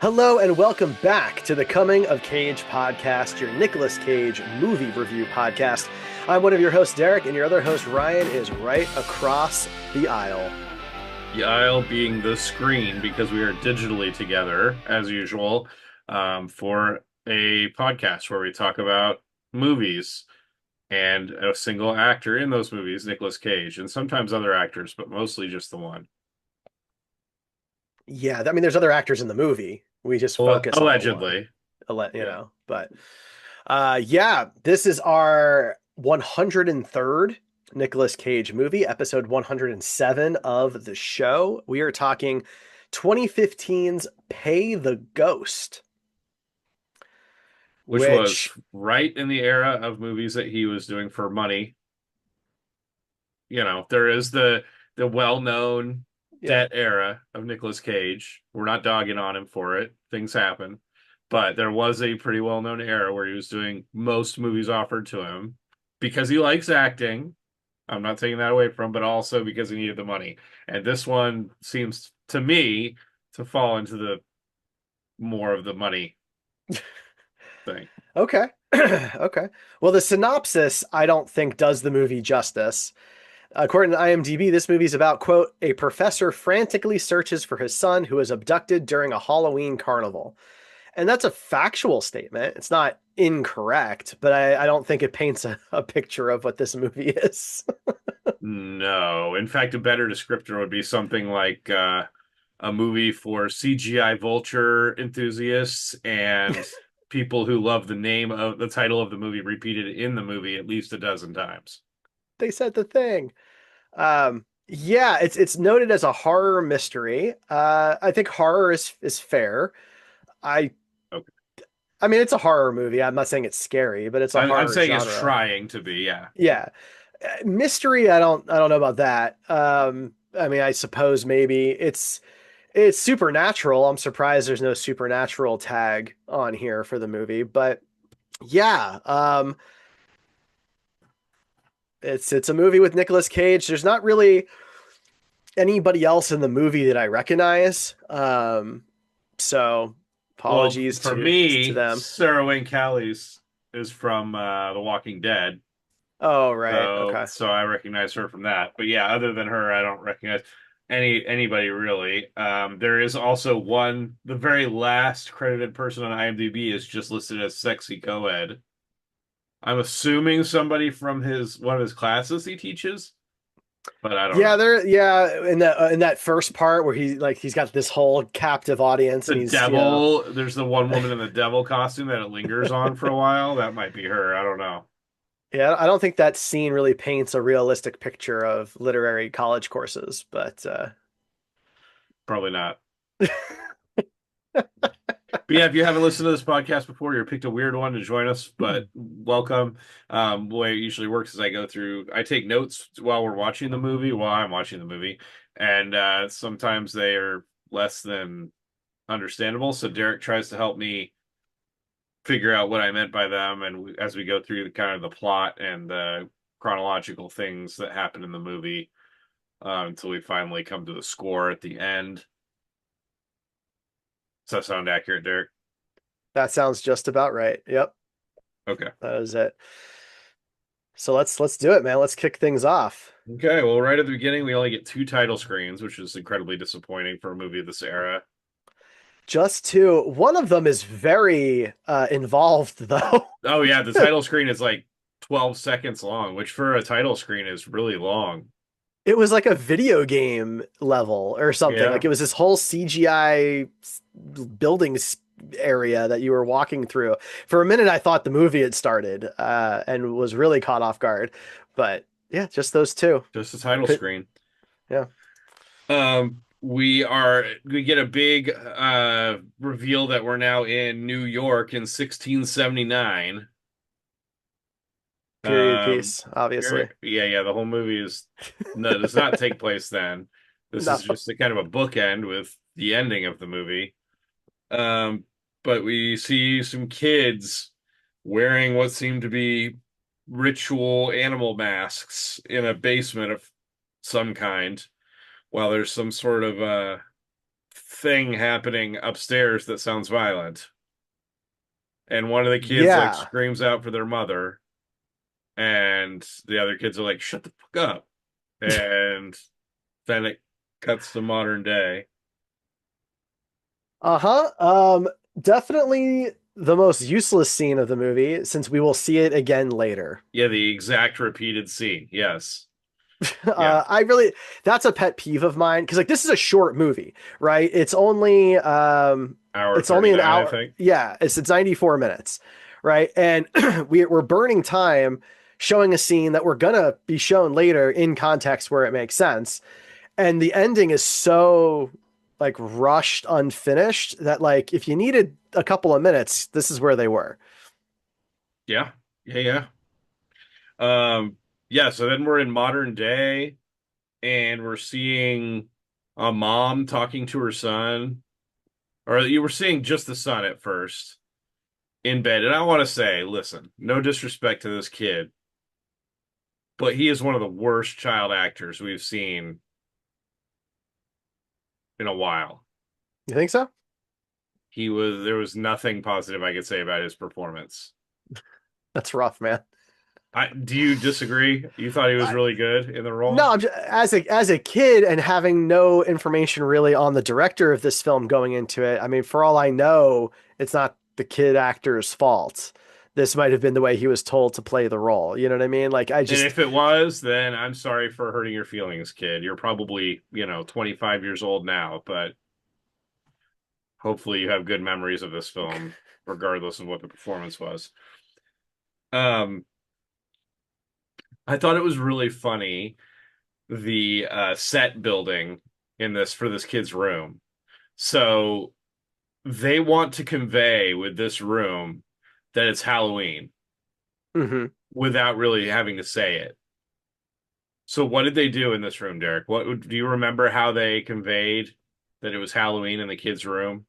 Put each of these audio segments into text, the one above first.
Hello and welcome back to the Coming of Cage podcast, your Nicolas Cage movie review podcast. I'm one of your hosts, Derek, and your other host, Ryan, is right across the aisle. The aisle being the screen because we are digitally together, as usual, for a podcast where we talk about movies and a single actor in those movies, Nicolas Cage, and sometimes other actors, but mostly just the one. Yeah, I mean, there's other actors in the movie. We just Well, focus on the one, allegedly. Yeah. but yeah, this is our 103rd Nicolas Cage movie, episode 107 of the show. We are talking 2015's Pay the Ghost, Which was which, right in the era of movies that he was doing for money. There is the well-known yeah, debt era of Nicolas Cage. We're not dogging on him for it. Things happen. But there was a pretty well-known era where he was doing most movies offered to him because he likes acting. I'm not taking that away from him, but also because he needed the money. And this one seems to me to fall into the more of the money thing. okay. Okay. Well, the synopsis, I don't think does the movie justice. According to IMDb, this movie is about, quote, a professor frantically searches for his son who was abducted during a Halloween carnival. And that's a factual statement. It's not incorrect, but I don't think it paints a picture of what this movie is. No. In fact, a better descriptor would be something like a movie for CGI vulture enthusiasts and people who love the name of the title of the movie repeated in the movie at least a dozen times. They said the thing. Yeah, it's noted as a horror mystery. I think horror is fair. I Okay. I mean, it's a horror movie. I'm not saying it's scary, but it's a I'm horror saying it's genre. trying to be, yeah. Yeah. Mystery, I don't know about that. I mean, I suppose maybe it's supernatural. I'm surprised there's no supernatural tag on here for the movie, but yeah, it's a movie with Nicolas Cage. There's not really anybody else in the movie that I recognize. So Well, apologies for to me, them. Sarah Wayne Callies is from The Walking Dead. Oh, right. So Okay. so I recognize her from that. But yeah, other than her, I don't recognize anybody really. There is also the very last credited person on IMDb is just listed as sexy co-ed. I'm assuming somebody from his one of his classes he teaches, but I don't Yeah, know. in that first part where he's got this whole captive audience The and devil, there's the one woman in the devil costume that it lingers on for a while. That might be her. I don't know. yeah, I don't think that scene really paints a realistic picture of literary college courses, but Probably not. But yeah, if you haven't listened to this podcast before, you picked a weird one to join us, but welcome. The way it usually works is I take notes while we're watching the movie, while I'm watching the movie, and sometimes they are less than understandable. So Derek tries to help me figure out what I meant by them, and as we go through kind of the plot and the chronological things that happen in the movie, until we finally come to the score at the end. Does that sound accurate, Derek? that sounds just about right. Yep, Okay. that is it. So let's do it, man. Let's kick things off. Okay, well, right at the beginning, we only get two title screens, which is incredibly disappointing for a movie of this era. Just two. One of them is very involved, though. Oh, yeah, the title screen is like 12 seconds long, which for a title screen is really long. It was like a video game level or something. Yeah. Like it was this whole CGI building area that you were walking through. For a minute, I thought the movie had started and was really caught off guard. But yeah, just those two. Just the title Could, screen. yeah. We get a big reveal that we're now in New York in 1679. Period Um, piece, obviously. yeah, the whole movie is no, does not take place then. This No. is just a kind of a bookend with the ending of the movie. Um, but we see some kids wearing what seem to be ritual animal masks in a basement of some kind, while there's some sort of thing happening upstairs that sounds violent. And one of the kids like Yeah. screams out for their mother, and the other kids are like, "Shut the fuck up!" And then it cuts to modern day. Uh-huh. Definitely the most useless scene of the movie, since we will see it again later. Yeah, the exact repeated scene. Yes. Yeah. I really, that's a pet peeve of mine because like this is a short movie, right? Hour It's only an 39, I hour. think. Yeah, it's 94 minutes, right? And we're burning time showing a scene that we're gonna be shown later in context where it makes sense. And the ending is so like rushed, unfinished that like if you needed a couple of minutes, this is where they were. Yeah. Yeah, yeah. Yeah, so then we're in modern day and we're seeing a mom talking to her son, or you were seeing just the son at first in bed. And I want to say, listen, no disrespect to this kid, but he is one of the worst child actors we've seen in a while. You think so? There was nothing positive I could say about his performance. That's rough, man. Do you disagree? You thought he was I, really good in the no, role? I'm just, as a kid and having no information really on the director of this film going into it. I mean, for all I know, it's not the kid actor's fault. This might have been the way he was told to play the role. You know what I mean? Like I And just if it was, then I'm sorry for hurting your feelings, kid. You're probably, 25 years old now, but hopefully you have good memories of this film, regardless of what the performance was. Um, I thought it was really funny, the set building in this for this kid's room. So they want to convey with this room that it's Halloween mhm. without really having to say it. So what did they do in this room, Derek? Do you remember how they conveyed that it was Halloween in the kid's room?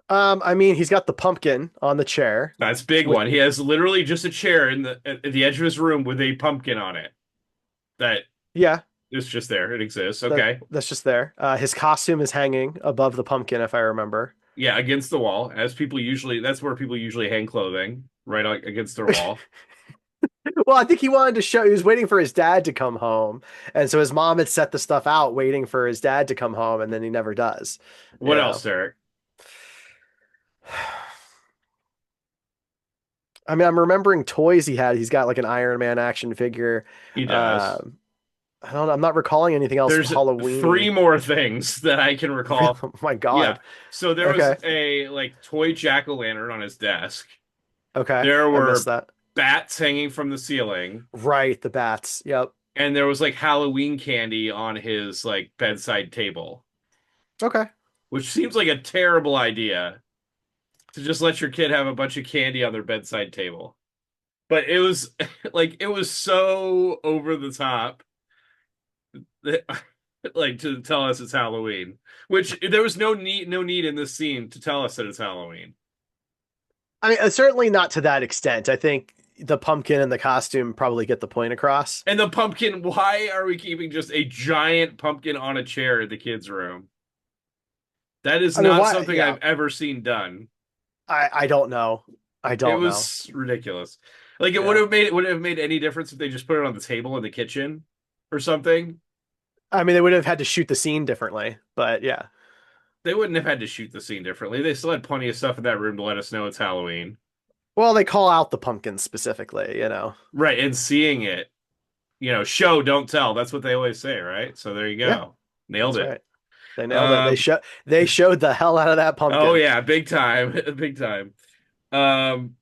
I mean, he's got the pumpkin on the chair. That's a big With one. He has literally just a chair at the edge of his room with a pumpkin on it. That yeah, is just there. It exists. that Okay. that's just there. His costume is hanging above the pumpkin, if I remember. Yeah, against the wall, as people usually, that's where people usually hang clothing, right against their wall. Well, I think he wanted to show he was waiting for his dad to come home. And so his mom had set the stuff out waiting for his dad to come home, and then he never does. You What else, know. Derek? I mean, I'm remembering toys he had. He's got like an Iron Man action figure. He does. Um, I don't know. I'm not recalling anything else There's three Halloween-y. more things that I can recall. Oh my Yeah. God. So there was Okay. a like toy jack-o'-lantern on his desk. Okay. There I missed were that. bats hanging from the ceiling, Right, the bats. Yep. and there was like Halloween candy on his like bedside table, Okay. which seems like a terrible idea to just let your kid have a bunch of candy on their bedside table. But it was like it was so over the top that like to tell us it's Halloween, which there was no need in this scene to tell us that it's Halloween. I mean, certainly not to that extent. I think the pumpkin and the costume probably get the point across. And the pumpkin, why are we keeping just a giant pumpkin on a chair in the kids' room? That is I mean, not why? something Yeah, I've ever seen done. I don't know. I It don't know. was ridiculous. Like Yeah. it would have made any difference if they just put it on the table in the kitchen or something. I mean, they would have had to shoot the scene differently, but yeah. They wouldn't have had to shoot the scene differently. They still had plenty of stuff in that room to let us know it's Halloween. Well, they call out the pumpkin specifically, you know. Right, and seeing it, show, don't tell. That's what they always say, right? So there you Yeah, go. Nailed that's it. right. They nailed it. Um, They showed the hell out of that oh pumpkin. yeah, big time. Big time. Um,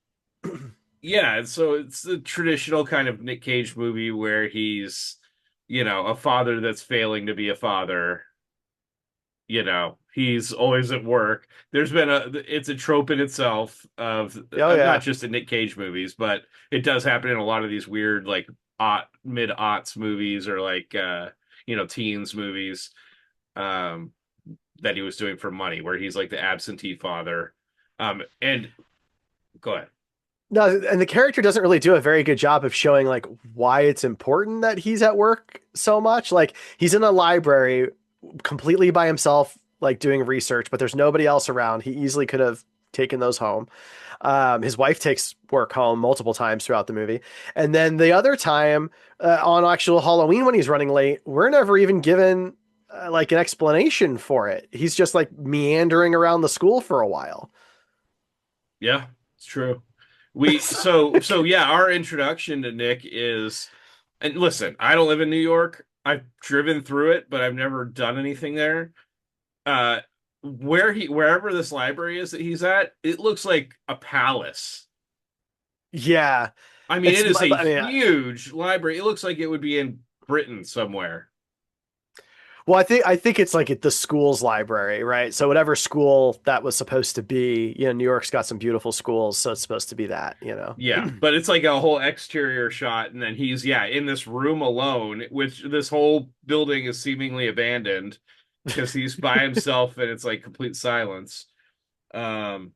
yeah, so it's the traditional kind of Nick Cage movie where he's, a father that's failing to be a father. He's always at work. It's a trope in itself of Oh not yeah. just in Nick Cage movies, but it does happen in a lot of these weird like mid-aughts movies or like teens movies um that he was doing for money where he's like the absentee father. And go ahead. No, and the character doesn't really do a very good job of showing like why it's important that he's at work so much. Like he's in a library completely by himself like doing research, but there's nobody else around. He easily could have taken those home. His wife takes work home multiple times throughout the movie. And then the other time on actual Halloween when he's running late, we're never even given like an explanation for it. He's just like meandering around the school for a while. Yeah, it's true. So yeah, our introduction to Nick is, and listen, I don't live in New York. I've driven through it, but I've never done anything there. Uh wherever this library is that he's at, it looks like a palace. Yeah. I mean, It's, it is a I mean, huge library. It looks like it would be in Britain somewhere. well, I think it's like at the school's library, right? So whatever school that was supposed to be, New York's got some beautiful schools, so it's supposed to be that. Yeah, but it's like a whole exterior shot, and then he's yeah in this room alone, which this whole building is seemingly abandoned because he's by himself and it's like complete silence. Um,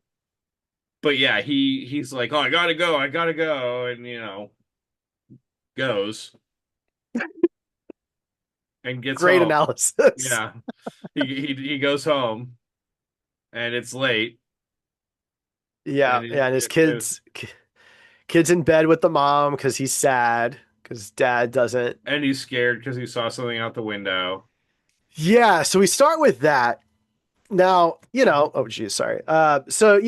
but yeah, he's like, oh, I gotta go, and goes and gets Great home. analysis. Yeah, he goes home, and it's late, Yeah, and yeah, and his kids in bed with the mom because he's sad because dad doesn't. and he's scared because he saw something out the window. Yeah, so we start with that. Now, oh geez, sorry. So,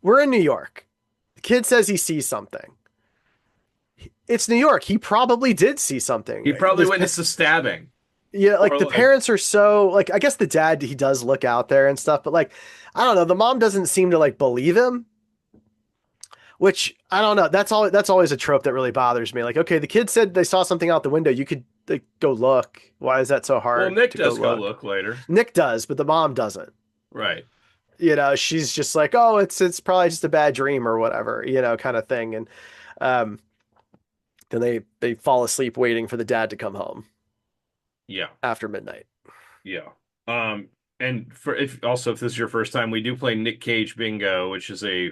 we're in New York. The kid says he sees something. It's New York. He probably did see something. He probably witnessed a stabbing, Yeah, like or the like parents are so like I guess the dad he does look out there and stuff, but like I don't know, the mom doesn't seem to like believe him, which I don't know. That's always a trope that really bothers me. Like, okay, the kid said they saw something out the window. You could like go look. Why is that so well, hard Nick to go does go look? look later. Nick does, but the mom doesn't. Right. She's just like, "Oh, it's probably just a bad dream or whatever," kind of thing. And um then they fall asleep waiting for the dad to come home Yeah. after midnight. Yeah. And for if this is your first time, we do play Nick Cage Bingo, which is a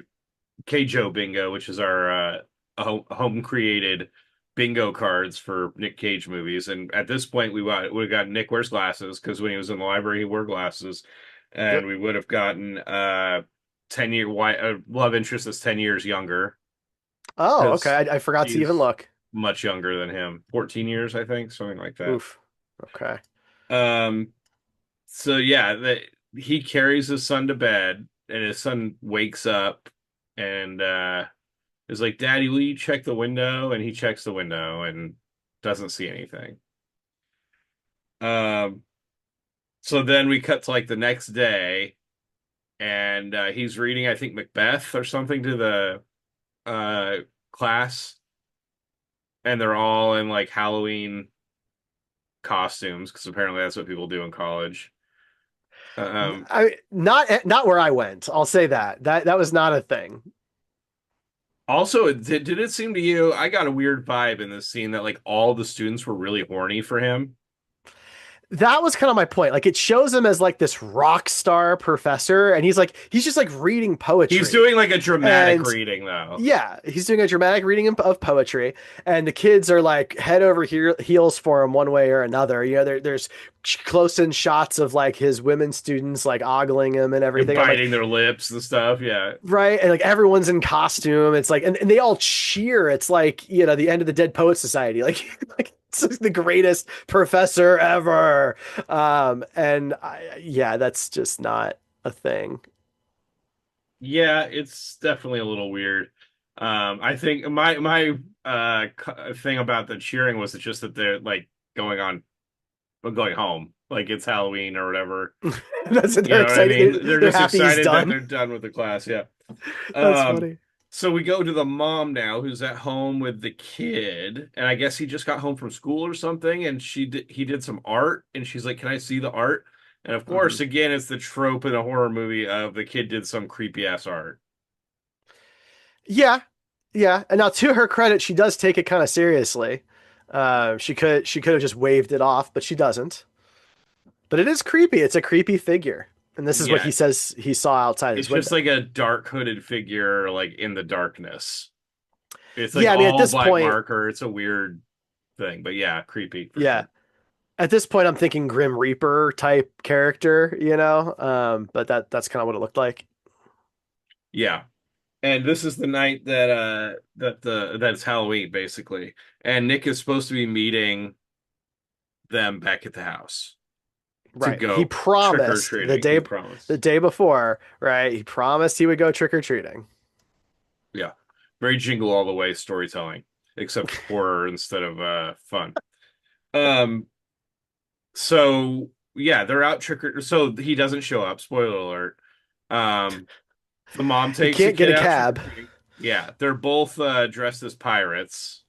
Cajo Bingo, which is our home created bingo cards for Nick Cage movies. And at this point, would have got Nick wears glasses because when he was in the library, he wore glasses, and Yep. we would have gotten 10-year love interest that's 10 years younger Oh, okay. because I forgot to even he's look. much younger than him, 14 years, I think, something like that. Oof. Okay. Um, So yeah, he carries his son to bed, and his son wakes up and is like, "Daddy, will you check the window?" And he checks the window and doesn't see anything. Um, so then we cut to like the next day, and he's reading, I think, Macbeth or something to the class, and they're all in like Halloween costumes because apparently that's what people do in college. Um, I not where I went. I'll say that. That was not a thing. Also, did it seem to you, I got a weird vibe in this scene that like all the students were really horny for him. That was kind of my point. Like it shows him as like this rock star professor and he's just like reading He's poetry. doing like a dramatic And reading though. yeah, he's doing a dramatic reading of poetry, and the kids are like head over heels for him one way or another. There's close in shots of like his women students like ogling him and And everything. I'm like, biting their lips and stuff. Yeah. right, and like everyone's in costume. It's like, and they all cheer. It's like the end of the Dead Poet Society. Like, like it's like the greatest professor ever. Yeah, that's just not a thing. Yeah, it's definitely a little weird. I think my thing about the cheering was just that they're like going on going home. Like it's Halloween or whatever. That's what You they're know what I excited. mean? They're They're just happy he's excited that done. they're done with the class. Yeah. That's Um, funny. so we go to the mom now who's at home with the kid, and I guess he just got home from school or something, and he did some art, and she's like, "Can I see the art?" And of Hmm. course, again, it's the trope in a horror movie of the kid did some creepy ass art. Yeah, yeah. And now to her credit, she does take it kind of seriously. She could have just waved it off, but she doesn't. But it is creepy. It's a creepy figure, and this is what Yeah, he says he saw outside it's his just window. like a dark hooded figure, like in the darkness. It's like Yeah, I mean, at all this black point, marker. It's a weird thing, but yeah, creepy for yeah, sure. At this point, I'm thinking Grim Reaper type character, but that's kind of what it looked like. Yeah. And this is the night that's Halloween basically. And Nick is supposed to be meeting them back at the house to Right. He go trick or promised treating. He promised. the day before, right? He promised he would go trick or treating. Yeah. Very jingle all the way storytelling, except horror instead of fun. Um so yeah, they're out trick or so he doesn't show up, spoiler alert. Um the mom He takes the can't get kid a out trick or cab. treating. Yeah, they're both dressed as pirates.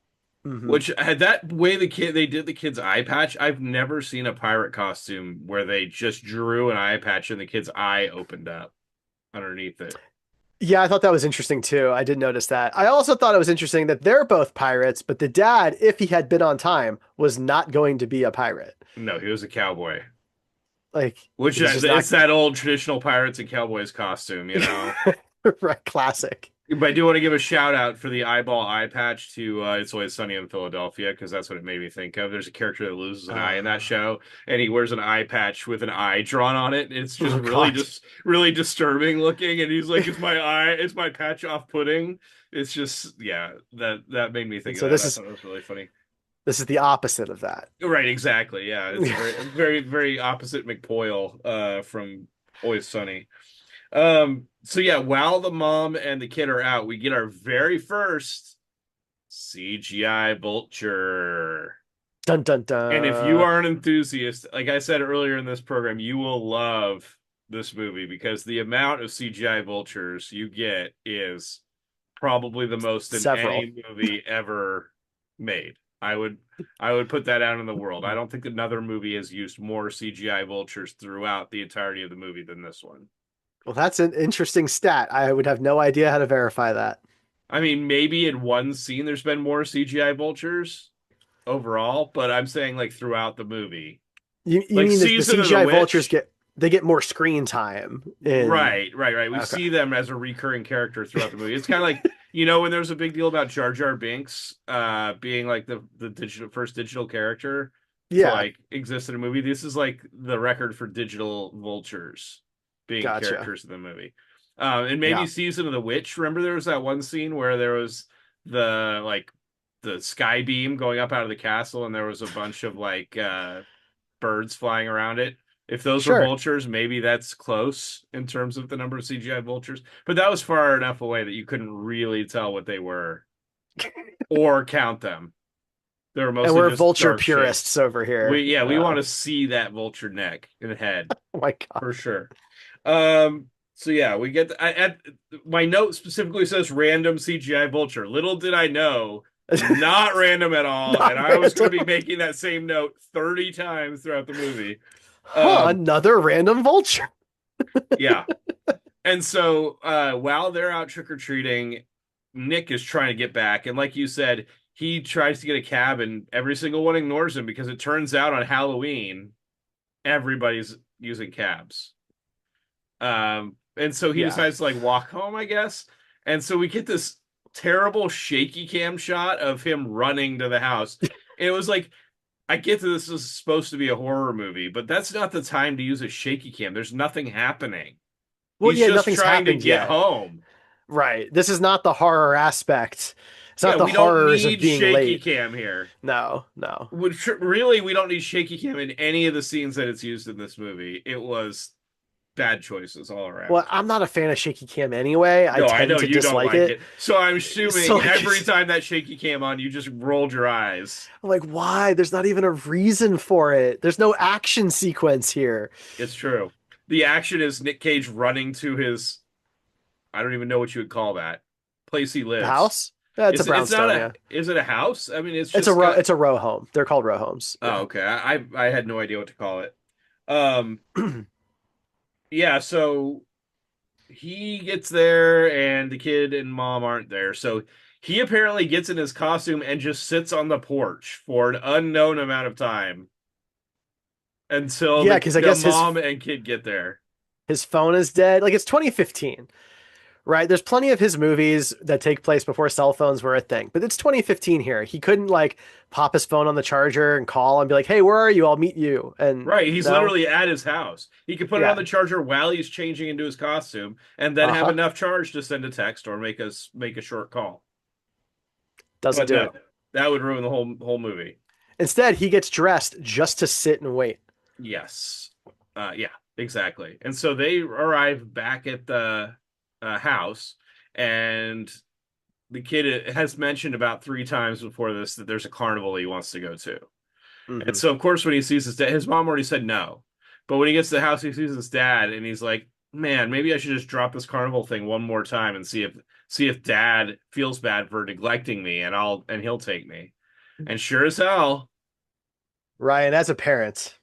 Hmm. Which had that way they did the kid's eye patch. I've never seen a pirate costume where they just drew an eye patch and the kid's eye opened up underneath it. Yeah, I thought that was interesting too. I did notice that. I also thought it was interesting that they're both pirates, but the dad, if he had been on time, was not going to be a pirate. No, he was a cowboy. Like Which he's just not it's that old traditional pirates and cowboys costume, you know. right. Classic. But I do want to give a shout out for the eyeball eye patch to It's Always Sunny in Philadelphia because that's what it made me think of. There's a character that loses an eye in that Uh, show, and he wears an eye patch with an eye drawn on it. It's just oh God. really disturbing looking, and he's like, "It's my eye, it's my patch off pudding." It's just yeah, that made me And think of so that. I thought it was really funny. this is the opposite of that. Right, exactly. Yeah, it's a very opposite McPoyle from Always Sunny. So yeah, while the mom and the kid are out, we get our very first CGI vulture. Dun dun And if you dun. are an enthusiast, like I said earlier in this program, you will love this movie because the amount of CGI vultures you get is probably the most in Several. any movie ever made. I would put that out in the world. I don't think another movie has used more CGI vultures throughout the entirety of the movie than this one. Well, that's an interesting stat. I would have no idea how to verify that. I mean, maybe in one scene there's been more CGI vultures overall, but I'm saying like throughout the movie. You Like mean the Season of the CGI vultures Witch. get more screen time in Right. We okay. see them as a recurring character throughout the movie. It's kind of like, when there was a big deal about Jar Jar Binks being like the digital first digital character to Yeah, like exist in a movie. This is like the record for digital vultures being gotcha. characters in the movie. And maybe Yeah. Season of the Witch. Remember there was that one scene where there was the like the sky beam going up out of the castle and there was a bunch of like birds flying around it. If those were Sure. vultures, maybe that's close in terms of the number of CGI vultures. But that was far enough away that you couldn't really tell what they were or count them. They were And mostly we're just vulture dark purists shapes. over here. We want to see that vulture neck and head Oh my God. for sure. So yeah, we get my note specifically says random CGI vulture. Little did I know, not random at all, Not and I was going to be random. making that same note 30 times throughout the movie. Huh, Um, another random vulture. yeah. And so while they're out trick-or-treating, Nick is trying to get back. And like you said, he tries to get a cab and every single one ignores him because it turns out on Halloween, everybody's using cabs. And so he Yeah. decides to like walk home, I guess. And so we get this terrible shaky cam shot of him running to the house. And it was like, I get that this is supposed to be a horror movie, but that's not the time to use a shaky cam. There's nothing happening. Well, He's yeah, just nothing's trying to happened get yet. home. Right. This is not the horror aspect. It's Yeah, not the we don't horrors of need being shaky late. cam here. No, no. Which really, we don't need shaky cam in any of the scenes that it's used in this movie. It was bad choices all Well, around. I'm not a fan of shaky cam anyway. I No, I tend know to you don't dislike like it. it. So I'm So assuming like, every time that shaky cam on, you just rolled your eyes. I'm like, why? There's not even a reason for it. There's no action sequence here. It's true. The action is Nick Cage running to his, I don't even know what you would call that, place he The lives. house? It's a It's not brownstone, yeah. is it a house? I mean, it's just got, It's a row home. They're called row homes. oh, Yeah. okay. I had no idea what to call it. Um, yeah, so he gets there and the kid and mom aren't there. So he apparently gets in his costume and just sits on the porch for an unknown amount of time until Yeah, because I the guess mom and kid get there. his phone is dead. Like it's 2015, right? There's plenty of his movies that take place before cell phones were a thing, but it's 2015 here. He couldn't like pop his phone on the charger and call and be like, "Hey, where are you? I'll meet you." And Right, he's no, literally at his house. He could put it on yeah, the charger while he's changing into his costume, and then have uh-huh, enough charge to send a text or make a short call. doesn't But do no, it. that would ruin the whole movie. Instead, he gets dressed just to sit and wait. Yes. Yeah, exactly. And so they arrive back at the house, and the kid has mentioned about 3 times before this that there's a carnival he wants to go to. And Hmm. so, of course, when he sees his dad, his mom already said no. But when he gets to the house, he sees his dad, and he's like, "Man, maybe I should just drop this carnival thing one more time and see if Dad feels bad for neglecting me, and he'll take me." And sure as hell, Ryan, as a parent,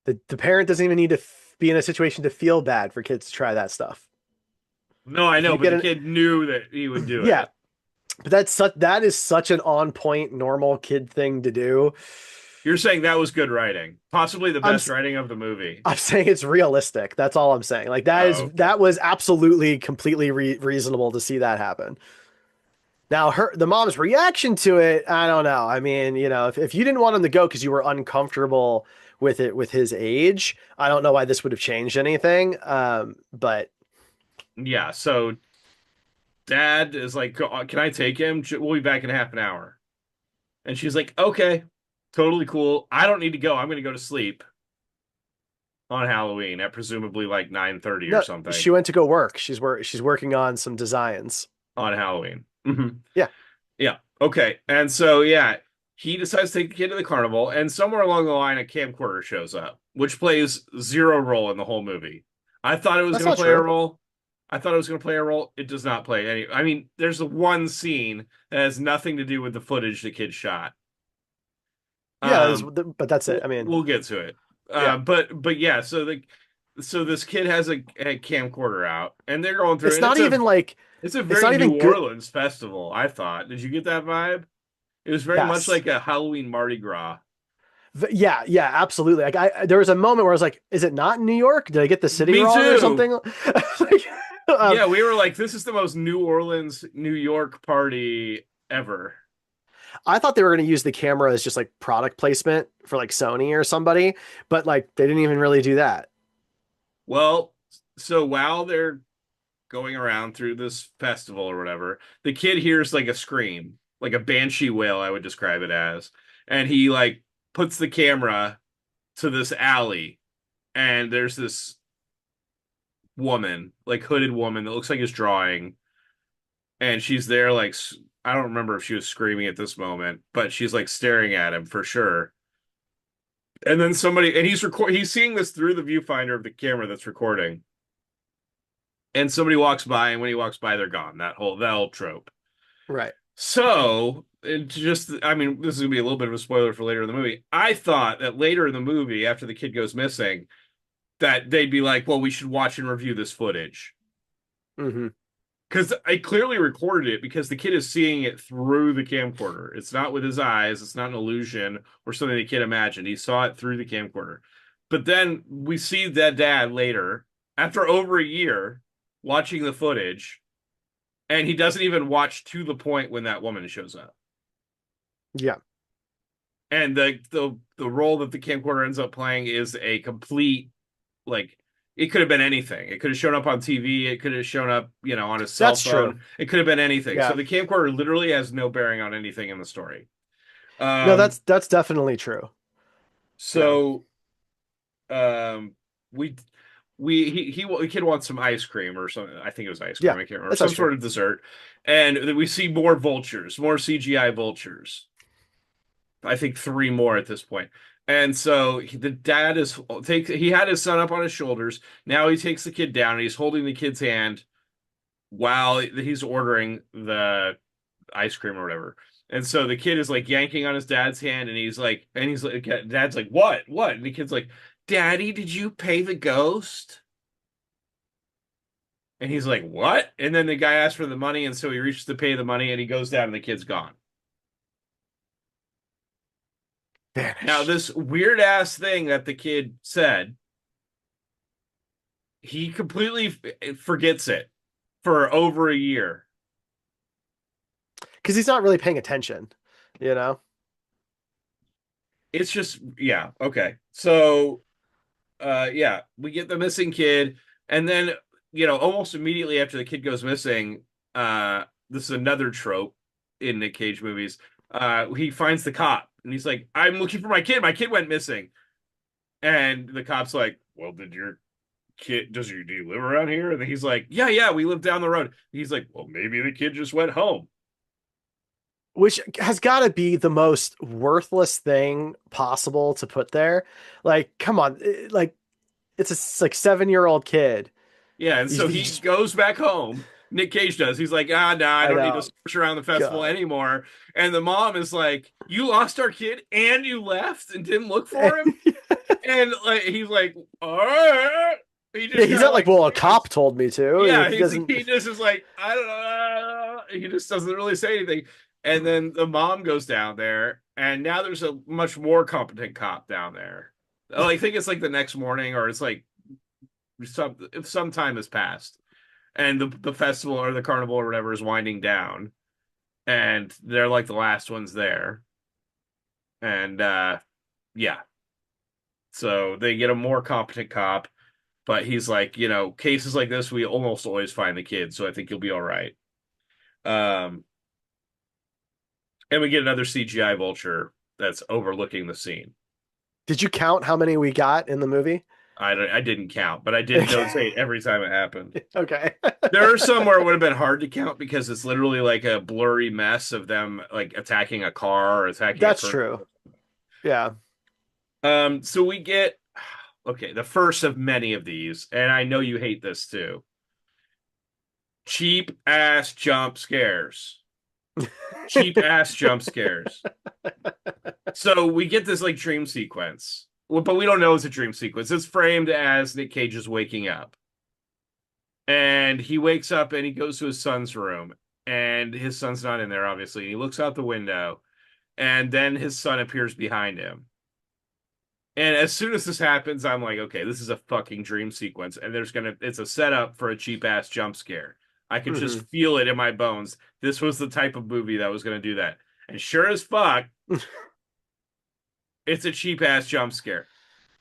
the parent doesn't even need to be in a situation to feel bad for kids to try that stuff. no, I If know, you but get the an kid knew that he would do yeah, it. but that is such an on point normal kid thing to do. You're saying that was good writing, possibly the I'm best writing of the movie. I'm saying it's realistic. That's all I'm saying. Like Oh, okay. that was absolutely completely reasonable to see that happen. Now the mom's reaction to it, I don't know. I mean, if you didn't want him to go because you were uncomfortable with it with his age, I don't know why this would have changed anything. But Yeah, so Dad is like, "Can I take him? We'll be back in half an hour." And she's like, "Okay, totally cool. I don't need to go. I'm going to go to sleep on Halloween at presumably like 9:30 or no, something she went to go work. She's working on some designs. on Halloween." Mhm. Yeah, Yeah. Okay. And so, yeah, he decides to take the kid to the carnival, and somewhere along the line, a camcorder shows up, which plays zero role in the whole movie. I thought it was that's going to not play a true. role. I thought it was going to play a role. It does not play any. I mean, there's the one scene that has nothing to do with the footage the kid shot. Yeah, Um, but that's it. we'll I mean, we'll get to it. yeah, But yeah, so this kid has a camcorder out, and they're going through, it's and not even like it's a it's very not even New good. Orleans festival, I thought. Did you get that vibe? It was very much Yes. like a Halloween Mardi Gras. Yeah, yeah, absolutely. Like there was a moment where I was like, "Is it not in New York? Did I get the city Me wrong or too. something?" Like, um, Yeah, we were like, this is the most New Orleans, New York party ever. I thought they were going to use the camera as just like product placement for like Sony or somebody, but like they didn't even really do that. Well, so while they're going around through this festival or whatever, the kid hears like a scream, like a banshee wail, I would describe it as. And he like puts the camera to this alley, and there's this woman, like hooded woman that looks like it's drawing, and she's there like I don't remember if she was screaming at this moment, but she's like staring at him for sure. And then somebody, and he's seeing this through the viewfinder of the camera that's recording. And somebody walks by, and when he walks by, they're gone. That whole trope. Right. So, I mean, this is gonna be a little bit of a spoiler for later in the movie. I thought that later in the movie, after the kid goes missing, that they'd be like, "Well, we should watch and review this footage." Hmm. Because I clearly recorded it because the kid is seeing it through the camcorder. It's not with his eyes. It's not an illusion or something the kid imagined. He saw it through the camcorder. But then we see that dad later, after over a year, watching the footage, and he doesn't even watch to the point when that woman shows up. Yeah. And the role that the camcorder ends up playing is a complete, like, it could have been anything. It could have shown up on TV. It could have shown up, on his cell That's true. phone. It could have been anything. So Yeah. the camcorder literally has no bearing on anything in the story. No, Um, that's definitely true. You know. so um, we the kid wants some ice cream or something. I think it was ice Yeah. cream. I can't remember, That's ice some cream. sort of dessert. And then we see more vultures, more CGI vultures. I think 3 more at this point. And so the dad he had his son up on his shoulders. Now he takes the kid down, and he's holding the kid's hand while he's ordering the ice cream or whatever. And so the kid is like yanking on his dad's hand, and dad's like, what? And the kid's like, Daddy, did you pay the ghost? And he's like, what? And then the guy asks for the money, and so he reaches to pay the money, and he goes down, and the kid's gone. Now, Vanished. this weird ass thing that the kid said, he completely forgets it. for over a year. Because he's not really paying attention, you know? It's just, yeah, okay. So, yeah, we get the missing kid, and then, almost immediately after the kid goes missing, this is another trope in Nick Cage movies. He finds the cop, and he's like, "I'm looking for my kid. My kid went missing." And the cop's like, "Well, do you live around here?" And he's like, "Yeah, yeah, we live down the road." And he's like, "Well, maybe the kid just went home." Which has got to be the most worthless thing possible to put there. Like, come on, like it's a like 7-year-old kid. Yeah, and so he Just, goes back home. Nick Cage does. He's like, "Ah, no, I I don't need to know. search around the festival God. anymore." And the mom is like, "You lost our kid and you left and didn't look for him?" And like he's like, "All right." He Yeah, just he's kind of not like, like well, a stands. cop told me to. Yeah, He doesn't. he just is like, "I don't know." He just doesn't really say anything. And then the mom goes down there, and now there's a much more competent cop down there. I think it's like the next morning, or it's like some time has passed, and the festival or the carnival or whatever is winding down, and they're like the last ones there. And yeah, so they get a more competent cop, but he's like, cases like this, we almost always find the kid, so I think you'll be all right. Um, and we get another CGI vulture that's overlooking the scene. Did you count how many we got in the movie? I didn't count, but I did notice it every time it happened. Okay. There are some where it would have been hard to count because it's literally like a blurry mess of them like attacking a car or attacking a That's person. true. Yeah. So we get okay, the first of many of these, and I know you hate this too. Cheap ass jump scares. Cheap ass jump scares. So we get this like dream sequence. Well, but we don't know it's a dream sequence. It's framed as Nick Cage is waking up. And he wakes up and he goes to his son's room. And his son's not in there, obviously. He looks out the window. And then his son appears behind him. And as soon as this happens, I'm like, okay, this is a fucking dream sequence. And it's a setup for a cheap ass jump scare. I could just Hmm. feel it in my bones. This was the type of movie that was going to do that. And sure as fuck, it's a cheap ass jump scare.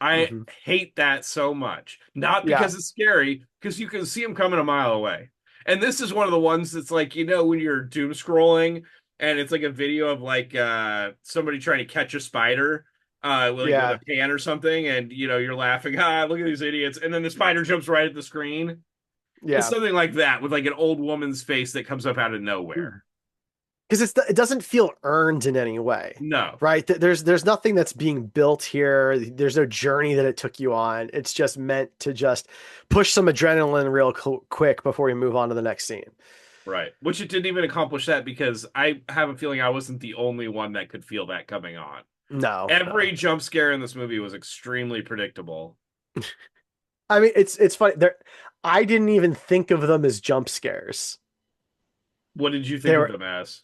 I Hmm. hate that so much. Not Yeah. because it's scary, because you can see him coming a mile away. And this is one of the ones that's like, when you're doom scrolling and it's like a video of like somebody trying to catch a spider like with a Yeah. pan or something, and you're laughing, look at these idiots, and then the spider jumps right at the screen. It's Yeah. something like that with like an old woman's face that comes up out of nowhere. Because it doesn't feel earned in any way, No. right? There's nothing that's being built here. There's no journey that it took you on. It's just meant to just push some adrenaline real quick before we move on to the next scene. Right. Which it didn't even accomplish that because I have a feeling I wasn't the only one that could feel that coming on. No, Every no. jump scare in this movie was extremely predictable. I mean, it's funny. I didn't even think of them as jump scares. What did you They think of were them as?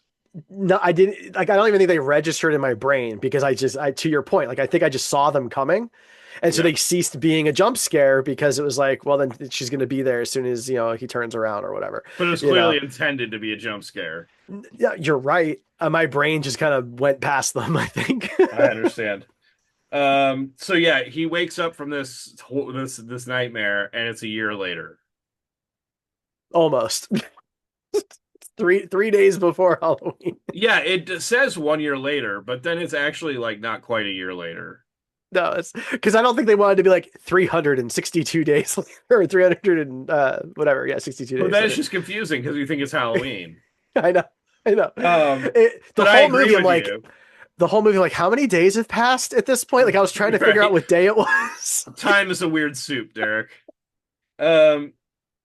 no, I didn't like. I don't even think they registered in my brain because to your point, like I think I just saw them coming, and so Yeah. they ceased being a jump scare because it was like, well, then she's going to be there as soon as he turns around or whatever, But it was you know. clearly intended to be a jump scare. Yeah, you're right. My brain just kind of went past them, I think. I understand. So yeah, he wakes up from this nightmare and it's a year later. Almost three days before Halloween. Yeah, it says 1 year later, but then it's actually like not quite a year later. No, it's because I don't think they wanted to be like 362 days later or 300 and whatever. Yeah, 62 But days then it's later. just confusing because you think it's Halloween. I know. I know. The But I whole agree movie, I'm with like, you. how many days have passed at this point? Like, I was trying to figure out Right. what day it was. Time is a weird soup, Derek. Um,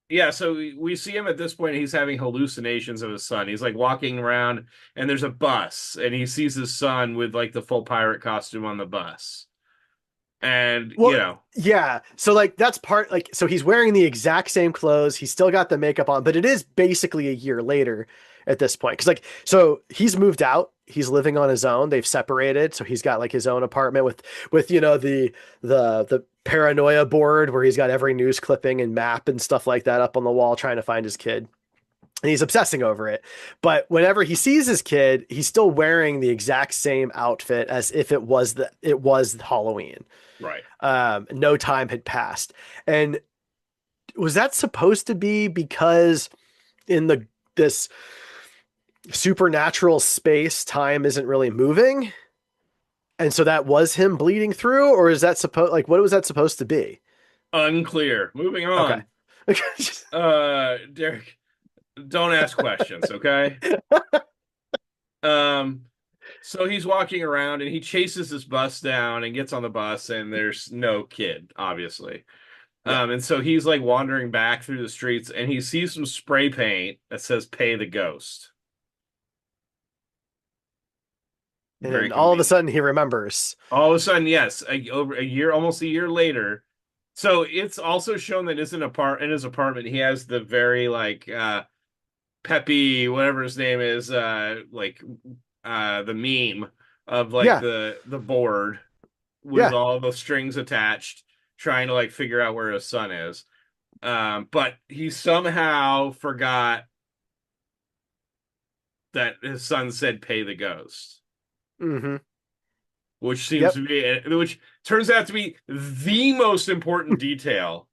yeah, so we see him at this point. He's having hallucinations of his son. He's like walking around, and there's a bus, and he sees his son with like the full pirate costume on the bus. And Well, yeah. So like that's so he's wearing the exact same clothes. He's still got the makeup on, but it is basically a year later at this point. Cause like so he's moved out. He's living on his own. They've separated. So he's got like his own apartment with the paranoia board where he's got every news clipping and map and stuff like that up on the wall trying to find his kid. and he's obsessing over it. But whenever he sees his kid, he's still wearing the exact same outfit as if it was Halloween. Right. No time had passed. And was that supposed to be because in the this supernatural space, time isn't really moving? And so that was him bleeding through, or is that supposed like what was that supposed to be? Unclear. Moving Okay. on. Derek, don't ask questions, okay? Um, so he's walking around and he chases this bus down and gets on the bus and there's no kid, obviously. Yeah. And so he's like wandering back through the streets and he sees some spray paint that says "Pay the Ghost." Very And all of a convenient. sudden he remembers. All of a sudden, yes, over a year, almost a year later. So it's also shown that in his apartment, he has the very like peppy, whatever his name is, the meme of like Yeah. the board with Yeah. all the strings attached, trying to like figure out where his son is. But he somehow forgot that his son said "Pay the Ghost." Mm-hmm. Which seems Yep. to be, which turns out to be the most important detail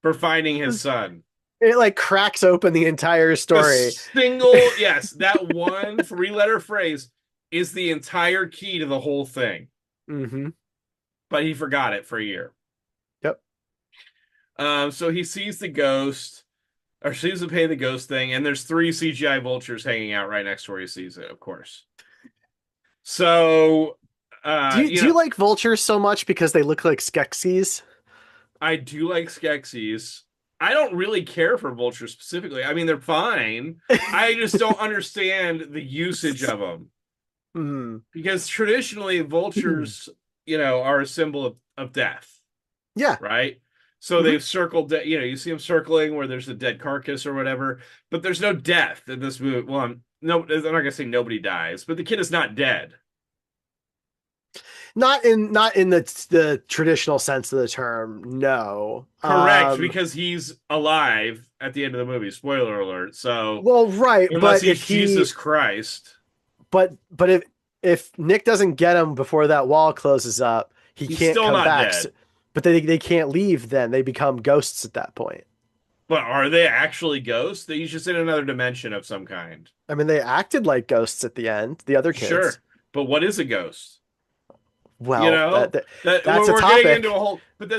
for finding his son. It like cracks open the entire The story. single, yes, that one three-letter phrase is the entire key to the whole thing. Mm-hmm. But he forgot it for a year. Yep. So he sees the ghost, or sees the Pay the Ghost thing, and there's three CGI vultures hanging out right next to where he sees it, of course. So, Do you you do know, you like vultures so much because they look like Skeksis? I do like Skeksis. I don't really care for vultures specifically. I mean, they're fine. I just don't understand the usage of them Hmm. because traditionally vultures, are a symbol of death, Yeah. right? So Hmm. they've circled, you see them circling where there's a dead carcass or whatever, but there's no death in this movie. Well, I'm not gonna say nobody dies, but the kid is not dead. Not in the traditional sense of the term. No. Correct, because he's alive at the end of the movie. Spoiler alert. So Well, right, unless he's Jesus Christ, but if Nick doesn't get him before that wall closes up, he he's can't still come not back. So, dead. but they can't leave then. They become ghosts at that point. But are they actually ghosts? He's just in another dimension of some kind. I mean, they acted like ghosts at the end, the other kids. Sure. But what is a ghost? You Well, know? That that's a we're getting into a topic. whole but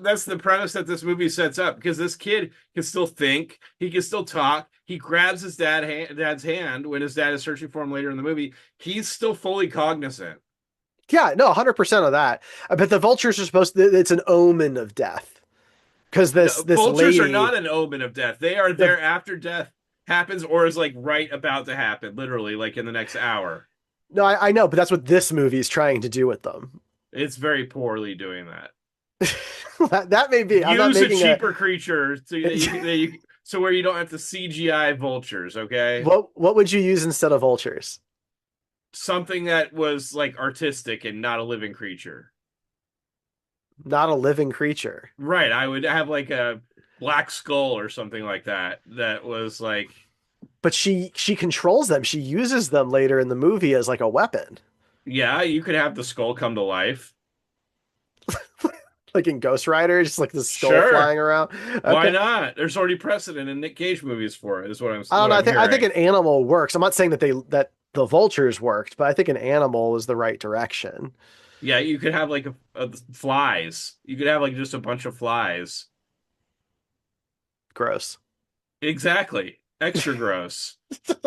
that's the premise that this movie sets up because this kid can still think, he can still talk. He grabs his dad's hand when his dad is searching for him later in the movie. He's still fully cognizant. Yeah, no, 100% of that. But the vultures are supposed to, it's an omen of death. Because No, this vultures are lady, not an omen of death. They are the there after death happens or is like right about to happen, literally, like in the next hour. no, I know, but that's what this movie is trying to do with them. It's very poorly doing that. That may be. I'm not Use a making a. cheaper creature so where you don't have to CGI vultures, okay? What would you use instead of vultures? Something that was like artistic and not a living creature. Not a living creature. Right, I would have like a black skull or something like that that was like But she controls them. She uses them later in the movie as like a weapon. yeah, you could have the skull come to life. Like in Ghost Rider, just like the skull Sure. flying around. Why Okay. not? There's already precedent in Nick Cage movies for it, is I don't what know. I'm I think hearing. an animal works. I'm not saying that the vultures worked, but I think an animal is the right direction. Yeah, you could have like flies. You could have like just a bunch of flies. Gross. Exactly. Extra gross.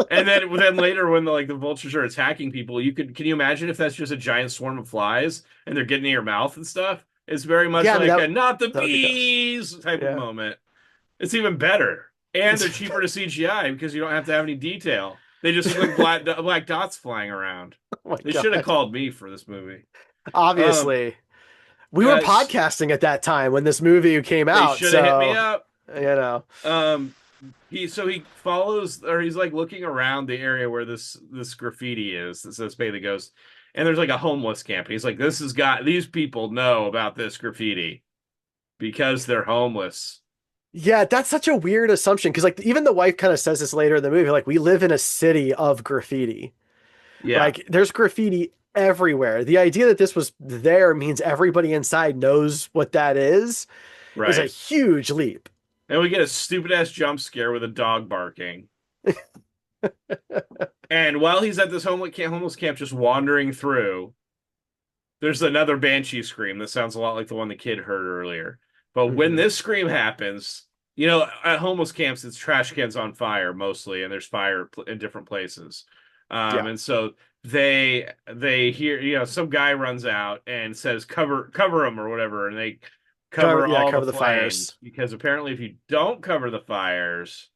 And then later when the vultures are attacking people, can you imagine if that's just a giant swarm of flies and they're getting in your mouth and stuff? It's very much Yeah, I mean like a not the that would be gross. bees type of Yeah. moment. It's even better. And they're cheaper to CGI because you don't have to have any detail. They just look like black dots flying around. Oh my They should have God. called me for this movie. Um, Obviously. We were yes, podcasting at that time when this movie came they out, should have hit me so up. you know. Um, he follows or he's like looking around the area where this graffiti is that says "Pay the Ghost," and there's like a homeless camp. And he's like, "This has got these people know about this graffiti because they're homeless." Yeah, that's such a weird assumption because like even the wife kind of says this later in the movie, like we live in a city of graffiti. Yeah, Like there's graffiti everywhere. The idea that this was there means everybody inside knows what that is a right. huge leap. And we get a stupid ass jump scare with a dog barking. And while he's at this homeless camp just wandering through, there's another banshee scream that sounds a lot like the one the kid heard earlier. But when Hmm. this scream happens, at homeless camps, it's trash cans on fire mostly, and there's fire in different places. Yeah, And so they hear, some guy runs out and says, cover them or whatever, and they cover all the cover the fires. flames because apparently if you don't cover the fires,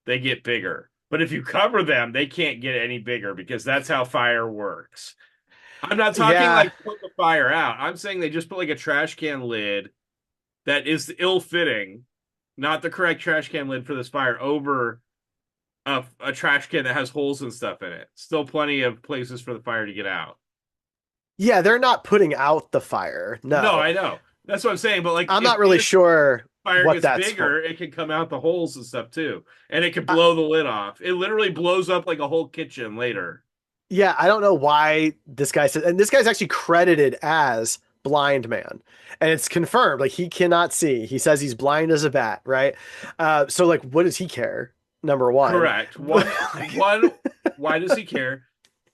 they get bigger. But if you cover them, they can't get any bigger because that's how fire works. I'm not talking Yeah, like put the fire out. I'm saying they just put like a trash can lid that is ill-fitting, not the correct trash can lid for this fire, over a trash can that has holes and stuff in it. Still plenty of places for the fire to get out. yeah, they're not putting out the fire. No, No, I know. That's what I'm saying. But like I'm if not really if sure fire what gets that's for. bigger, it can come out the holes and stuff too. And it could I, blow the lid off. It literally blows up like a whole kitchen later. yeah, I don't know why this guy said, and this guy's actually credited as blind man, and it's confirmed. Like he cannot see. He says he's blind as a bat, right? So like, what does he care? Number one, Correct. like, Why does he care?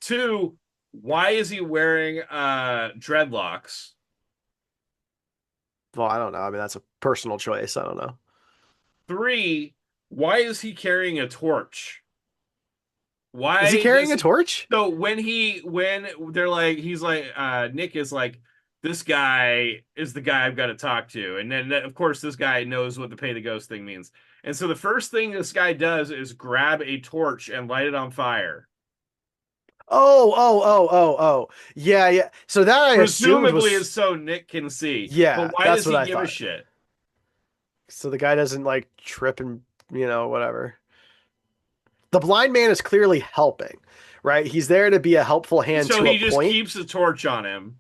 Two, why is he wearing dreadlocks? well, I don't know. I mean, that's a personal choice. I don't know. Three, why is he carrying a torch? Is he Why carrying does a he torch? so when they're like he's like Nick is like this guy is the guy I've got to talk to. And then of course this guy knows what the pay the ghost thing means. And so the first thing this guy does is grab a torch and light it on fire. Oh. Yeah, yeah. So that I assumed Presumably was, is so Nick can see. But yeah, why that's does what he I give a thought. shit? So the guy doesn't like trip and, whatever. The blind man is clearly helping, right? He's there to be a helpful hand So to a he just point. keeps a torch on him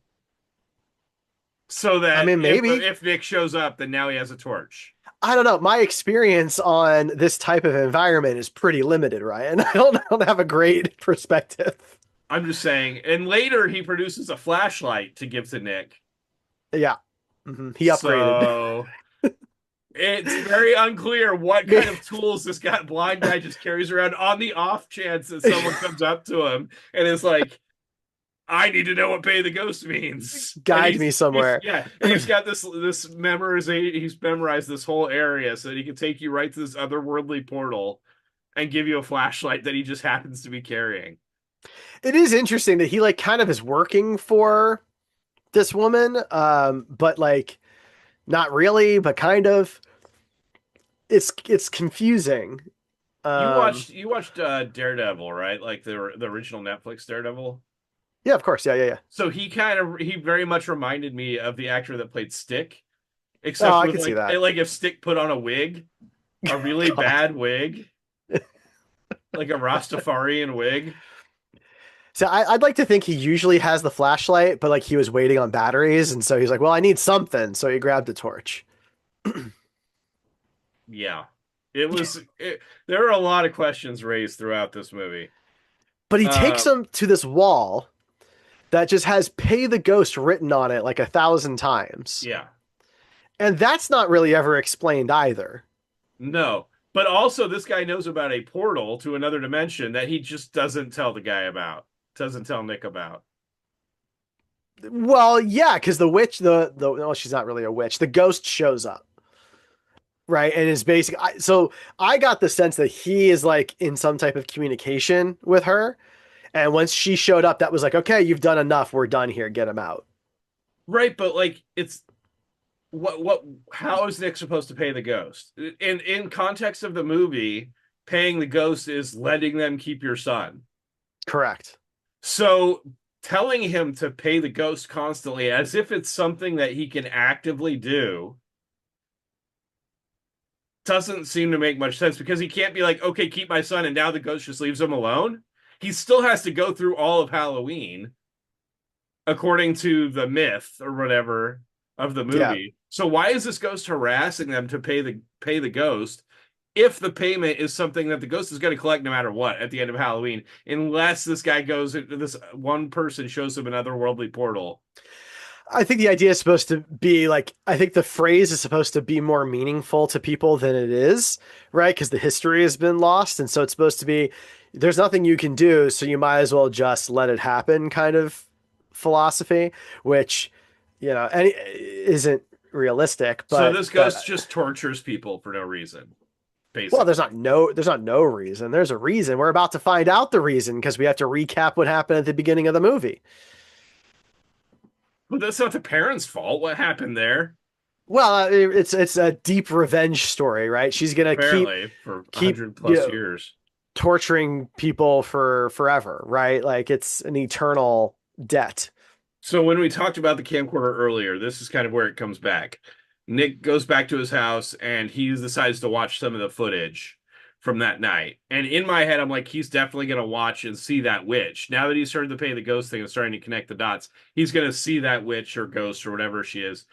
so I that mean, maybe. if Nick shows up, then now he has a torch. I don't know. My experience on this type of environment is pretty limited, Ryan. I don't have a great perspective. I'm just saying. And later he produces a flashlight to give to Nick. Yeah. He upgraded. So it's very unclear what kind of tools this blind guy just carries around on the off chance that someone comes up to him and is like, I need to know what pay the ghost means. And Guide me somewhere. and he's got this memorization. He's memorized this whole area so that he can take you right to this otherworldly portal and give you a flashlight that he just happens to be carrying. It is interesting that he like kind of is working for this woman, but like not really, but kind of. It's confusing. Um, You watched Daredevil, right? Like the original Netflix Daredevil. yeah, of course. Yeah. So he very much reminded me of the actor that played Stick, Oh, except I with can see that. like if Stick put on a really God. bad wig, like a Rastafarian wig. So I'd like to think he usually has the flashlight, but like he was waiting on batteries, and so he's like, "Well, I need something," so he grabbed a torch. Yeah. There are a lot of questions raised throughout this movie. But he Uh takes him to this wall that just has "Pay the Ghost" written on it like 1,000 times, yeah. and that's not really ever explained either. No. But also this guy knows about a portal to another dimension that he just doesn't tell the guy about. Doesn't tell Nick about. Well, yeah, because the witch, the well, she's not really a witch. The ghost shows up, right, and is basically. So I got the sense that he is like in some type of communication with her, and once she showed up, that was like, okay, you've done enough. We're done here. Get him out. Right, but like it's what how is Nick supposed to pay the ghost? In context of the movie, paying the ghost is letting them keep your son. Correct. So telling him to pay the ghost constantly as if it's something that he can actively do doesn't seem to make much sense because he can't be like, okay, keep my son, and now the ghost just leaves him alone. He still has to go through all of Halloween, according to the myth or whatever, of the Yeah. movie. So why is this ghost harassing them to pay the ghost if the payment is something that the ghost is going to collect no matter what at the end of Halloween, unless this guy goes, this one person shows him another worldly portal. I think the idea is supposed to be like, I think the phrase is supposed to be more meaningful to people than it is, right? Because the history has been lost. And so it's supposed to be, there's nothing you can do, so you might as well just let it happen kind of philosophy, which, isn't realistic, So but this ghost just tortures people for no reason, well, basically. there's not no reason. There's a reason. We're about to find out the reason because we have to recap what happened at the beginning of the movie. But that's not the parents' fault. What happened there? Well, it's a deep revenge story, right? She's gonna Apparently, for keep 100 plus years. torturing people for forever, right? Like it's an eternal debt. So when we talked about the camcorder earlier, this is kind of where it comes back. Nick goes back to his house and he decides to watch some of the footage from that night. And in my head, I'm like, he's definitely going to watch and see that witch. Now that he's started to pay the ghost thing and starting to connect the dots, he's going to see that witch or ghost or whatever she is,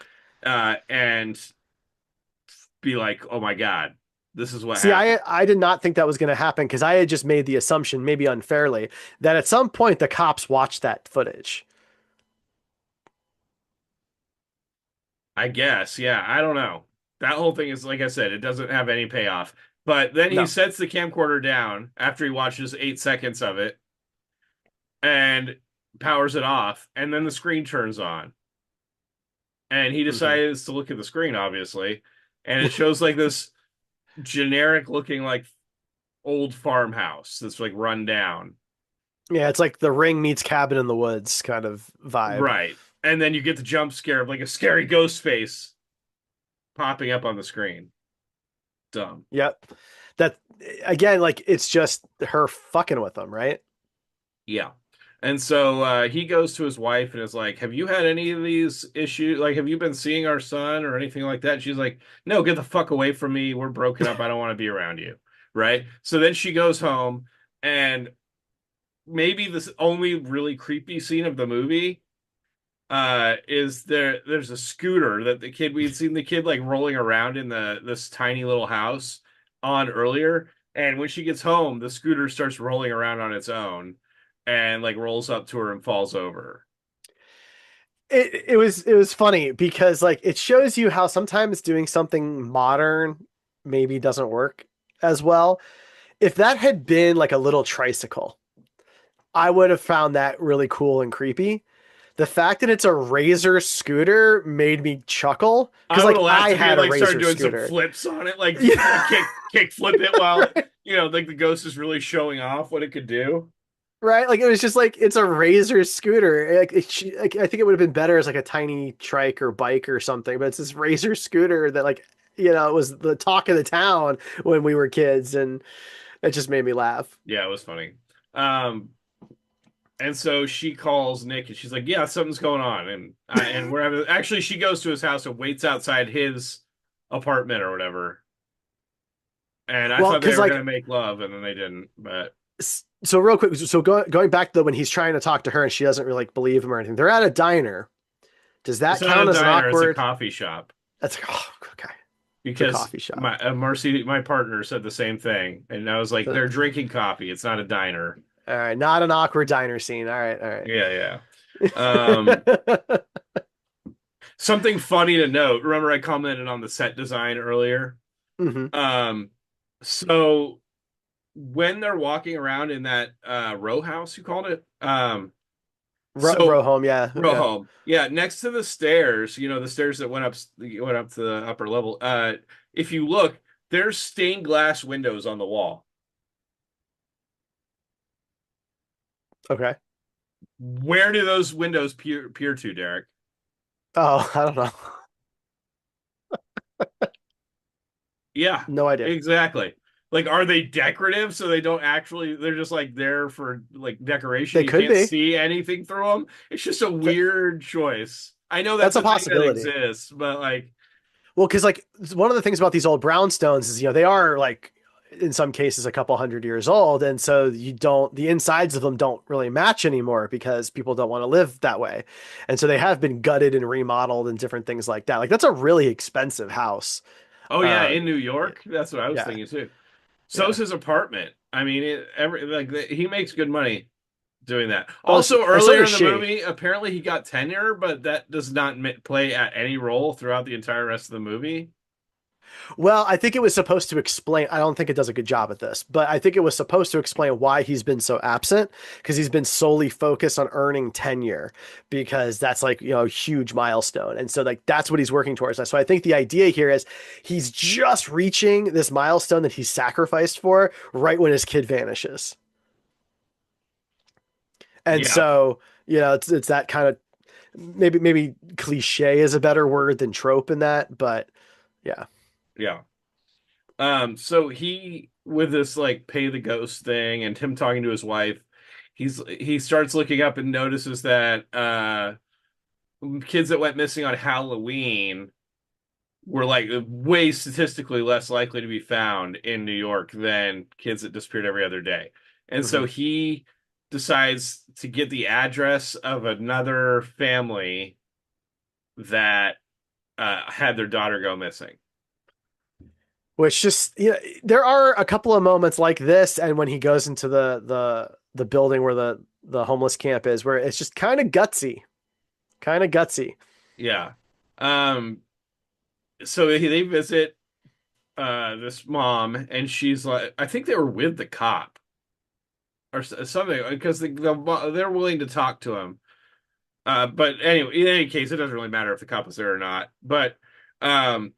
and be like, oh my God, this is what See, happened. I did not think that was going to happen because I had just made the assumption, maybe unfairly, that at some point the cops watched that footage. I guess, yeah, I don't know. That whole thing is, like I said, it doesn't have any payoff. But then he No. sets the camcorder down after he watches 8 seconds of it and powers it off, and then the screen turns on. And he Hmm. decides to look at the screen, obviously, and it shows like this generic looking like old farmhouse that's like run down. Yeah, it's like The Ring meets Cabin in the Woods kind of vibe. Right. And then you get the jump scare of like a scary ghost face popping up on the screen. Dumb. Yep. That again, like it's just her fucking with them, right? Yeah. And so he goes to his wife and is like, have you had any of these issues? Like, have you been seeing our son or anything like that? And she's like, no, get the fuck away from me. We're broken up. I don't want to be around you. Right. So then she goes home, and maybe this only really creepy scene of the movie is there's a scooter that we'd seen the kid like rolling around in this tiny little house on earlier, and when she gets home the scooter starts rolling around on its own and like rolls up to her and falls over. It was funny because like it shows you how sometimes doing something modern maybe doesn't work as well. If that had been like a little tricycle, I would have found that really cool and creepy. The fact that it's a razor scooter made me chuckle I because would like have laughed I if he had had a like started razor doing some scooter. flips on it, like Yeah. kick flip it while like the ghost is really showing off what it could do. Right? Like it was just like it's a razor scooter. Like I think it would have been better as like a tiny trike or bike or something, but it's this razor scooter that like it was the talk of the town when we were kids, and it just made me laugh. Yeah, it was funny. um And so she calls Nick and she's like, "Yeah, something's going on." And we're having actually she goes to his house and waits outside his apartment or whatever. And I Well, thought they because were like gonna make love, and then they didn't. But so real quick, so going back to when he's trying to talk to her and she doesn't really like, believe him or anything. They're at a diner. Does it's that not a count as an diner; it's a awkward? coffee shop. That's like, oh, okay. It's a Because coffee shop. my Marcy, my partner, said the same thing, and I was like, So, "They're drinking coffee. It's not a diner." all right, not an awkward diner scene. All right, all Yeah, yeah. Um, right. Something funny to note. Remember, I commented on the set design earlier. Hmm. Um, so when they're walking around in that row house, you called it, so Row home, yeah, row yeah. home, yeah, next to the stairs, the stairs that went up to the upper level, if you look, there's stained glass windows on the wall. Okay. Where do those windows peer to, Derek? Oh, I don't know. Yeah, No idea. exactly. Like, are they decorative so they don't actually, they're just like there for like decoration, They you could can't be. see anything through them? It's just a Th- weird choice. I know That's that's a a thing that possibility. exists, but like, Well, because like one of the things about these old brownstones is they are like in some cases a couple hundred years old, and so the insides of them don't really match anymore because people don't want to live that way, and so they have been gutted and remodeled and different things like that. Like that's a really expensive house. Oh yeah, uh in New York. That's what I was yeah, thinking too. So's yeah. his apartment. I mean, he makes good money doing that. Well, Also, so earlier does in the she. movie, apparently he got tenure, but that does not play at any role throughout the entire rest of the movie. Well, I think it was supposed to explain. I don't think it does a good job at this, but I think it was supposed to explain why he's been so absent because he's been solely focused on earning tenure because that's like, a huge milestone. And so, like, that's what he's working towards. So I think the idea here is he's just reaching this milestone that he's sacrificed for right when his kid vanishes. And Yeah, so, it's that kind of maybe cliche is a better word than trope in that, but yeah. yeah. So he with this like pay the ghost thing and him talking to his wife, he starts looking up and notices that kids that went missing on Halloween were like way statistically less likely to be found in New York than kids that disappeared every other day. And so Mhm. he decides to get the address of another family that had their daughter go missing. Which just, there are a couple of moments like this, and when he goes into the building where the homeless camp is, where it's just kind of gutsy. Yeah. Um, so they visit this mom and she's like, I think they were with the cop or something because they're willing to talk to him. But anyway, in any case, it doesn't really matter if the cop was there or not. But um,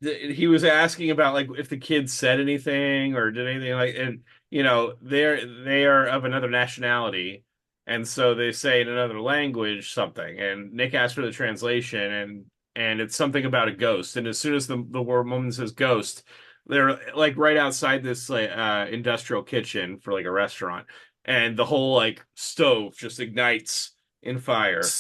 he was asking about like if the kids said anything or did anything like, and they are of another nationality, and so they say in another language something, and Nick asked for the translation, and it's something about a ghost, and as soon as the word woman says ghost, they're like right outside this like industrial kitchen for like a restaurant, and the whole like stove just ignites in fire.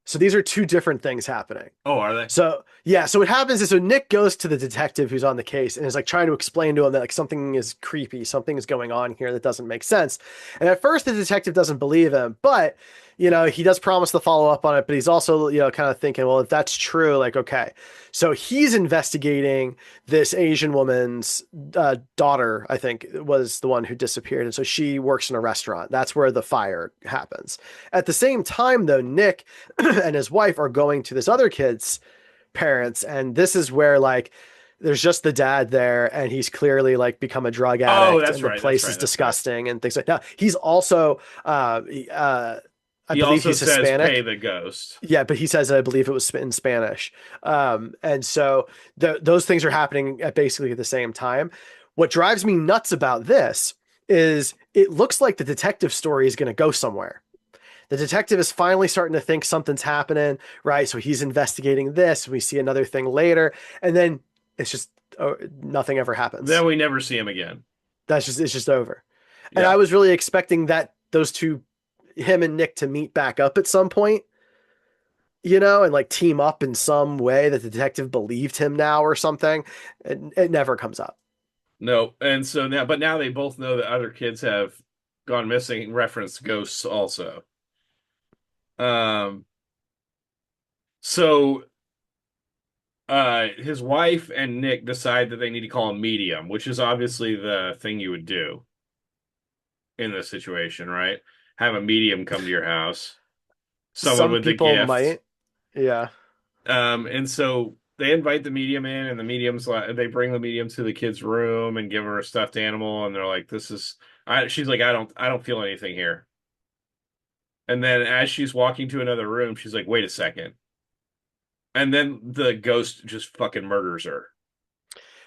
So these are two different things happening. Oh, are they? So yeah, so what happens is so Nick goes to the detective who's on the case and is like trying to explain to him that like something is creepy, something is going on here that doesn't make sense. And at first the detective doesn't believe him, but he does promise to follow up on it, but he's also, kind of thinking, well, if that's true, like, okay. So he's investigating this Asian woman's daughter, I think was the one who disappeared. And so she works in a restaurant. That's where the fire happens. At the same time, though, Nick and his wife are going to this other kid's parents, and this is where like there's just the dad there, and he's clearly like become a drug Oh, addict, that's and the right. That's place is right. That's right. disgusting and things like that. He's also I He believe also he's says pay Hispanic. the ghost. Yeah, but he says I believe it was in Spanish. And so those things are happening at basically the same time. What drives me nuts about this is it looks like the detective story is going to go somewhere. The detective is finally starting to think something's happening, right? So he's investigating this. We see another thing later, and then it's just nothing ever happens. Then we never see him again. It's just over. And I Yeah. was really expecting that those two, him and Nick, to meet back up at some point, and like team up in some way that the detective believed him now or something. It never comes up. No. And so now, but now they both know that other kids have gone missing, reference ghosts also. Um, so his wife and Nick decide that they need to call a medium, which is obviously the thing you would do in this situation, right? Have a medium come to your house, someone Some with a people gift. might, yeah. And so they invite the medium in, and the medium's like, they bring the medium to the kid's room and give her a stuffed animal, and they're like, "This is." She's like, I don't feel anything here." And then as she's walking to another room, she's like, "Wait a second." And then the ghost just fucking murders her.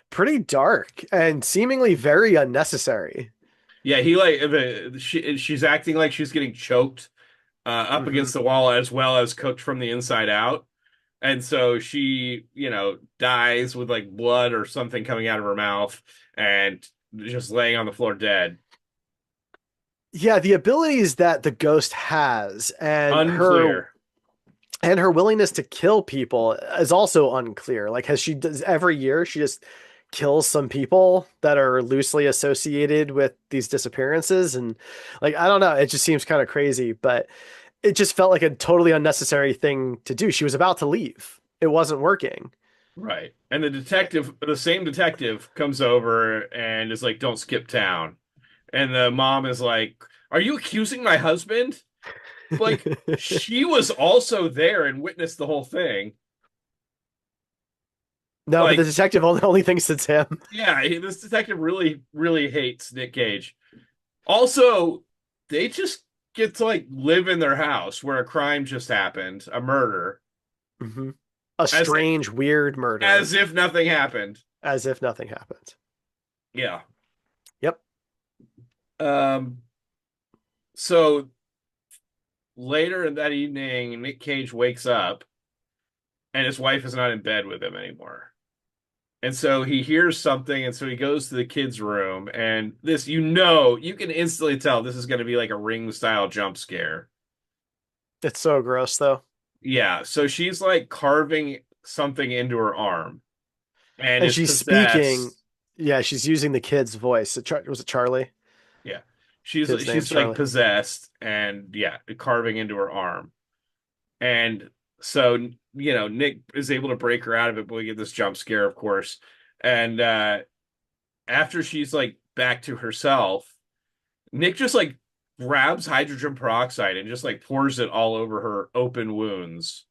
Pretty dark and seemingly very unnecessary. Yeah, he like she's acting like she's getting choked up Hmm. against the wall as well as cooked from the inside out. And so she, dies with like blood or something coming out of her mouth and just laying on the floor dead. Yeah, the abilities that the ghost has Unclear. and her willingness to kill people is also unclear. Like, has she does every year she just kills some people that are loosely associated with these disappearances. And like, I don't know, it just seems kind of crazy, but it just felt like a totally unnecessary thing to do. She was about to leave. It wasn't working. Right. And the same detective comes over and is like, "Don't skip town." And the mom is like, "Are you accusing my husband?" Like, she was also there and witnessed the whole thing. No, but the Like, detective only thinks it's him. yeah, this detective really, really hates Nick Cage. Also, they just get to like live in their house where a crime just happened, a murder, Mm-hmm. A as strange, weird murder, as if nothing happened. as if nothing happened. Yeah. Yep. Um, so later in that evening, Nick Cage wakes up and his wife is not in bed with him anymore. And so he hears something, and so he goes to the kids' room, and this, you can instantly tell this is going to be like a Ring style jump scare. It's so gross, though. Yeah, so she's like carving something into her arm and And is she's speaking. possessed. Yeah, she's using the kid's voice. Was it Charlie? Yeah. She's Kid's name's she's like Charlie. possessed and yeah, carving into her arm. And so, Nick is able to break her out of it, but we get this jump scare, of course. And after she's like back to herself, Nick just like grabs hydrogen peroxide and just like pours it all over her open wounds.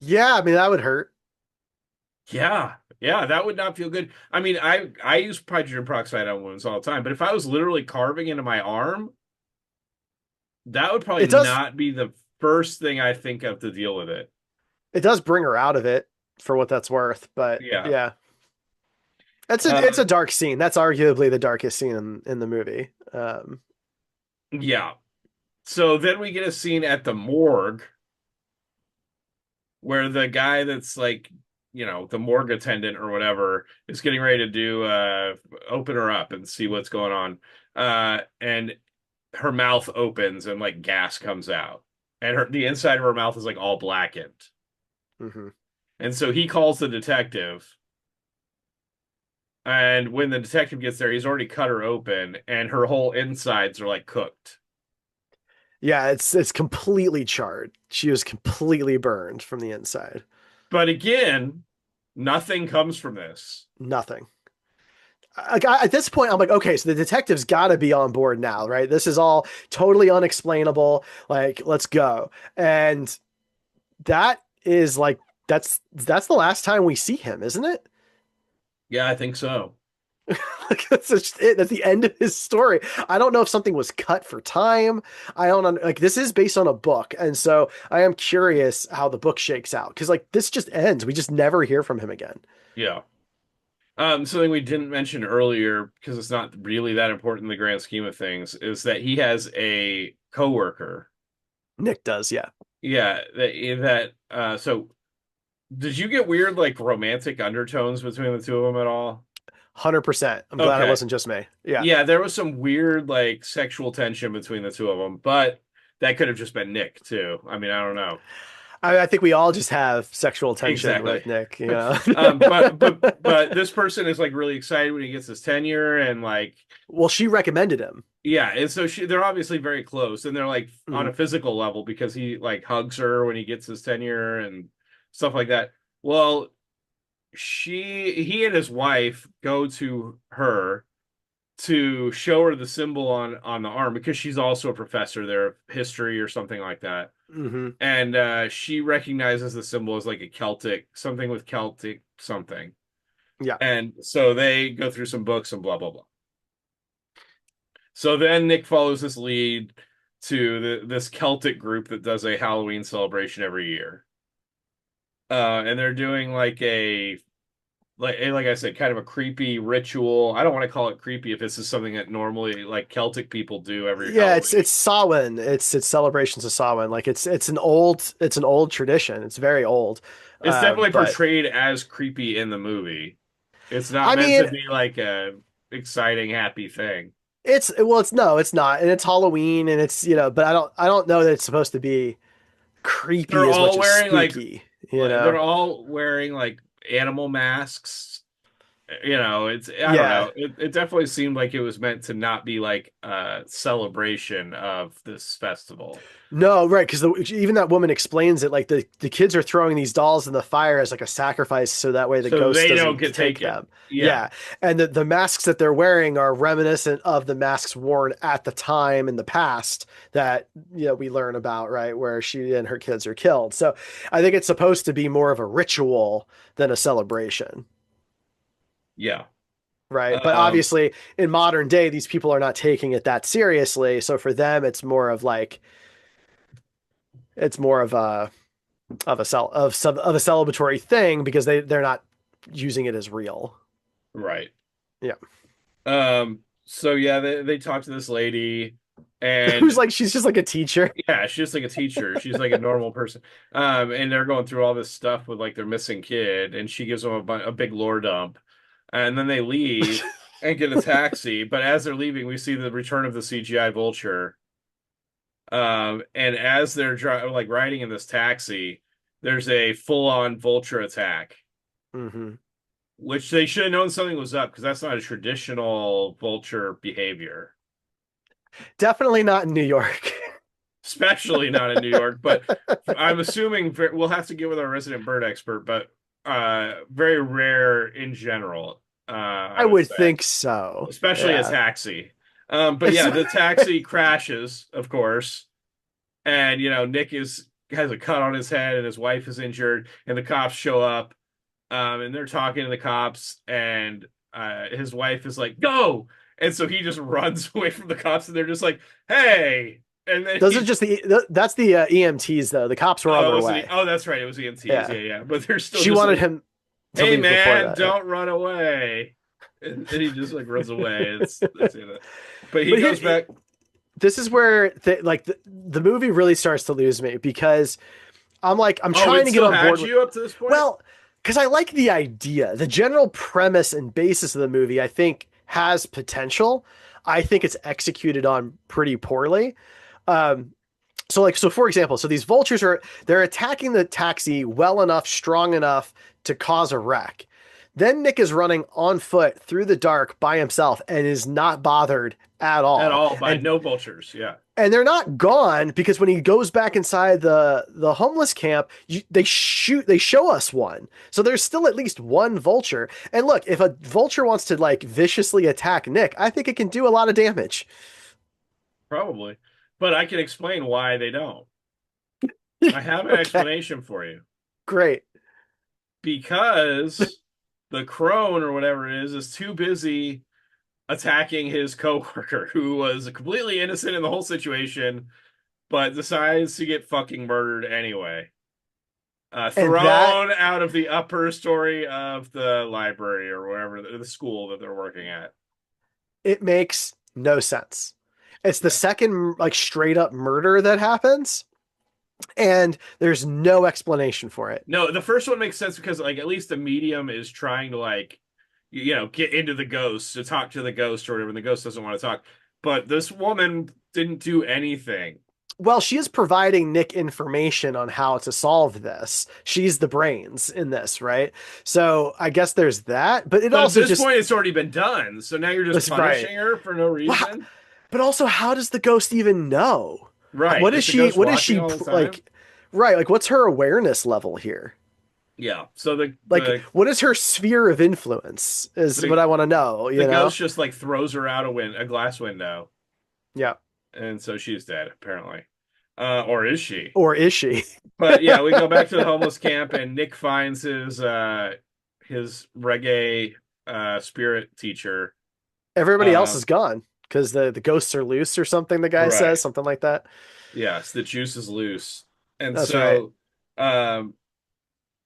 Yeah, I mean that would hurt. Yeah. Yeah, that would not feel good. I mean, I use hydrogen peroxide on wounds all the time, but if I was literally carving into my arm, that would probably It does. not be the first thing I think of to deal with it. It does bring her out of it for what that's worth. But Yeah. yeah, it's a Um, dark scene. That's arguably the darkest scene in the movie. yeah. So then we get a scene at the morgue where the guy that's like, the morgue attendant or whatever is getting ready to do open her up and see what's going on. And her mouth opens and like gas comes out. And the inside of her mouth is like all blackened. mhm. And so he calls the detective. And when the detective gets there, he's already cut her open and her whole insides are like cooked. Yeah, it's completely charred. She was completely burned from the inside. But again, nothing comes from this. Nothing. At this point, I'm like, okay, so the detective's got to be on board now, right? This is all totally unexplainable. Like, let's go. And that is like that's the last time we see him, isn't it? Yeah, I think so. Like, that's just it. That's the end of his story. I don't know if something was cut for time. I don't like this is based on a book, and so I am curious how the book shakes out because like this just ends. We just never hear from him again. Yeah. Something we didn't mention earlier, because it's not really that important in the grand scheme of things, is that he has a coworker. Nick does, yeah, Yeah, so did you get weird like romantic undertones between the two of them at all? 100%. I'm glad it Okay. wasn't just me. Yeah, Yeah, there was some weird like sexual tension between the two of them, but that could have just been Nick too. I mean, I don't know. I think we all just have sexual tension Exactly. with Nick, you know. But this person is like really excited when he gets his tenure and like Well, she recommended him. yeah, and so they're obviously very close and they're like on Mhm. a physical level because he like hugs her when he gets his tenure and stuff like that. Well, he and his wife go to her to show her the symbol on the arm because she's also a professor there of history or something like that. Mhm. And she recognizes the symbol as like a Celtic something with Celtic something. Yeah. And so they go through some books and blah blah blah. So then Nick follows this lead to this Celtic group that does a Halloween celebration every year. And they're doing like I said, kind of a creepy ritual. I don't want to call it creepy if this is something that normally like Celtic people do every Yeah, it's Halloween. Samhain. It's celebrations of Samhain. Like it's an old tradition. It's very old. It's definitely But portrayed as creepy in the movie. It's not I meant mean, to be like a exciting, happy thing. it's no, it's not. And it's Halloween and it's, but I don't know that it's supposed to be They're creepy as much all as wearing spooky, you they're know. all wearing like animal masks It's I don't Yeah. know. It definitely seemed like it was meant to not be like a celebration of this festival. No, right, because even that woman explains it like the kids are throwing these dolls in the fire as like a sacrifice so that way the So ghost they don't doesn't get take taken. them. Yeah. Yeah. And the masks that they're wearing are reminiscent of the masks worn at the time in the past that we learn about, right, where she and her kids are killed. So I think it's supposed to be more of a ritual than a celebration. Yeah. Right. But Um, obviously in modern day, these people are not taking it that seriously. So for them, it's more of like it's more of a celebratory thing because they're not using it as real. right. Yeah. So yeah, they talk to this lady Who's and like she's just like a teacher. yeah, she's just like a teacher. She's like a normal person. And they're going through all this stuff with like their missing kid, and she gives them a big lore dump. And then they leave and get a taxi. But as they're leaving, we see the return of the CGI vulture. And as they're like riding in this taxi, there's a full-on vulture attack, Hmm. which they should have known something was up because that's not a traditional vulture behavior, Definitely not in New York. especially not in New York. But I'm assuming we'll have to get with our resident bird expert, but very rare in general, I I would would say, think so. especially a Yeah. taxi. But It's yeah, the taxi crashes, of course, and Nick has a cut on his head and his wife is injured, and the cops show up, and they're talking to the cops, and his wife is like, "Go!" And so he just runs away from the cops, and they're just like, "Hey!" And then those are he, just that's the EMTs though. The cops were on oh, their wasn't he? way. Oh, that's right, it was EMTs. Yeah. Yeah, yeah. But they're still She just wanted like, him to "Hey, leave before man, that. Yeah. don't run away!" And he just like runs away. It's but he But goes here back. this is where the movie really starts to lose me because I'm Oh, trying it to get still on had board with you up to this point? well, because I like the idea. The general premise and basis of the movie, I think, has potential. I think it's executed on pretty poorly. Um, so for example, so these vultures they're attacking the taxi well enough, strong enough to cause a wreck. Then Nick is running on foot through the dark by himself and is not bothered at At all. all by And no vultures. Yeah. they're not gone because when he goes back inside the homeless camp, they show us one. So there's still at least one vulture. And look, if a vulture wants to like viciously attack Nick, I think it can do a lot of damage. Probably. But I can explain why they don't. I have an Okay, explanation for you. great. Because the crone or whatever it is too busy attacking his coworker who was completely innocent in the whole situation, but decides to get fucking murdered anyway. And that Thrown out of the upper story of the library or wherever the school that they're working at. it makes no sense. It's the Yeah. second like straight up murder that happens, and there's no explanation for it. No, the first one makes sense because like at least the medium is trying to like get into the ghost to talk to the ghost or whatever, and the ghost doesn't want to talk. But this woman didn't do anything. Well, she is providing Nick information on how to solve this. She's the brains in this, right? So I guess there's that, but it But at also this just point, it's already been done. So now you're just that's right. punishing her for no Well, reason. but also, how does the ghost even know? Right. What is Is the she? ghost What is watching she all the time? like? Right, like what's her awareness level here? Yeah. So the Like, the what is her sphere of influence? Is what the, I want to know. the You know? ghost just like throws her out a glass window, Yeah. and so she's dead apparently. Or is she? Or is she? But yeah, we go back to the homeless camp, and Nick finds his reggae spirit teacher. Everybody else Um, is gone because the ghosts are loose or something. The guy says right. something like that. Yes, the juice is loose. And That's right. so um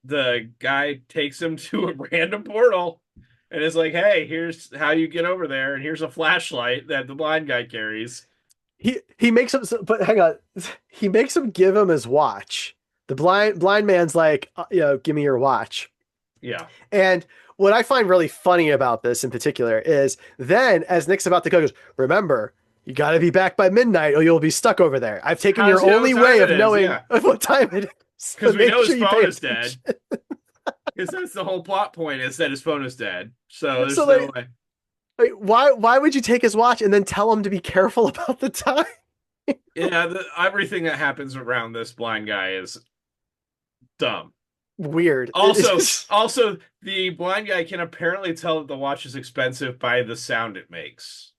the guy takes him to a random portal and is like, "Hey, here's how you get over there, and here's a flashlight that the blind guy carries." He makes him, but hang on, he makes him give him his watch. The blind man's like, give me your watch. Yeah. And what I find really funny about this in particular is then as Nick's about to go, he goes, remember, you got to be back by midnight or you'll be stuck over there. I've taken How does your he know what only time way it of is? knowing Yeah. what time it is. So Because we make know his sure you pay phone is attention. dead. Because that's the whole plot point is that his phone is dead. So So there's no way. why would you take his watch and then tell him to be careful about the time? Yeah, everything that happens around this blind guy is dumb. Weird. It Also, is. also, the blind guy can apparently tell that the watch is expensive by the sound it makes.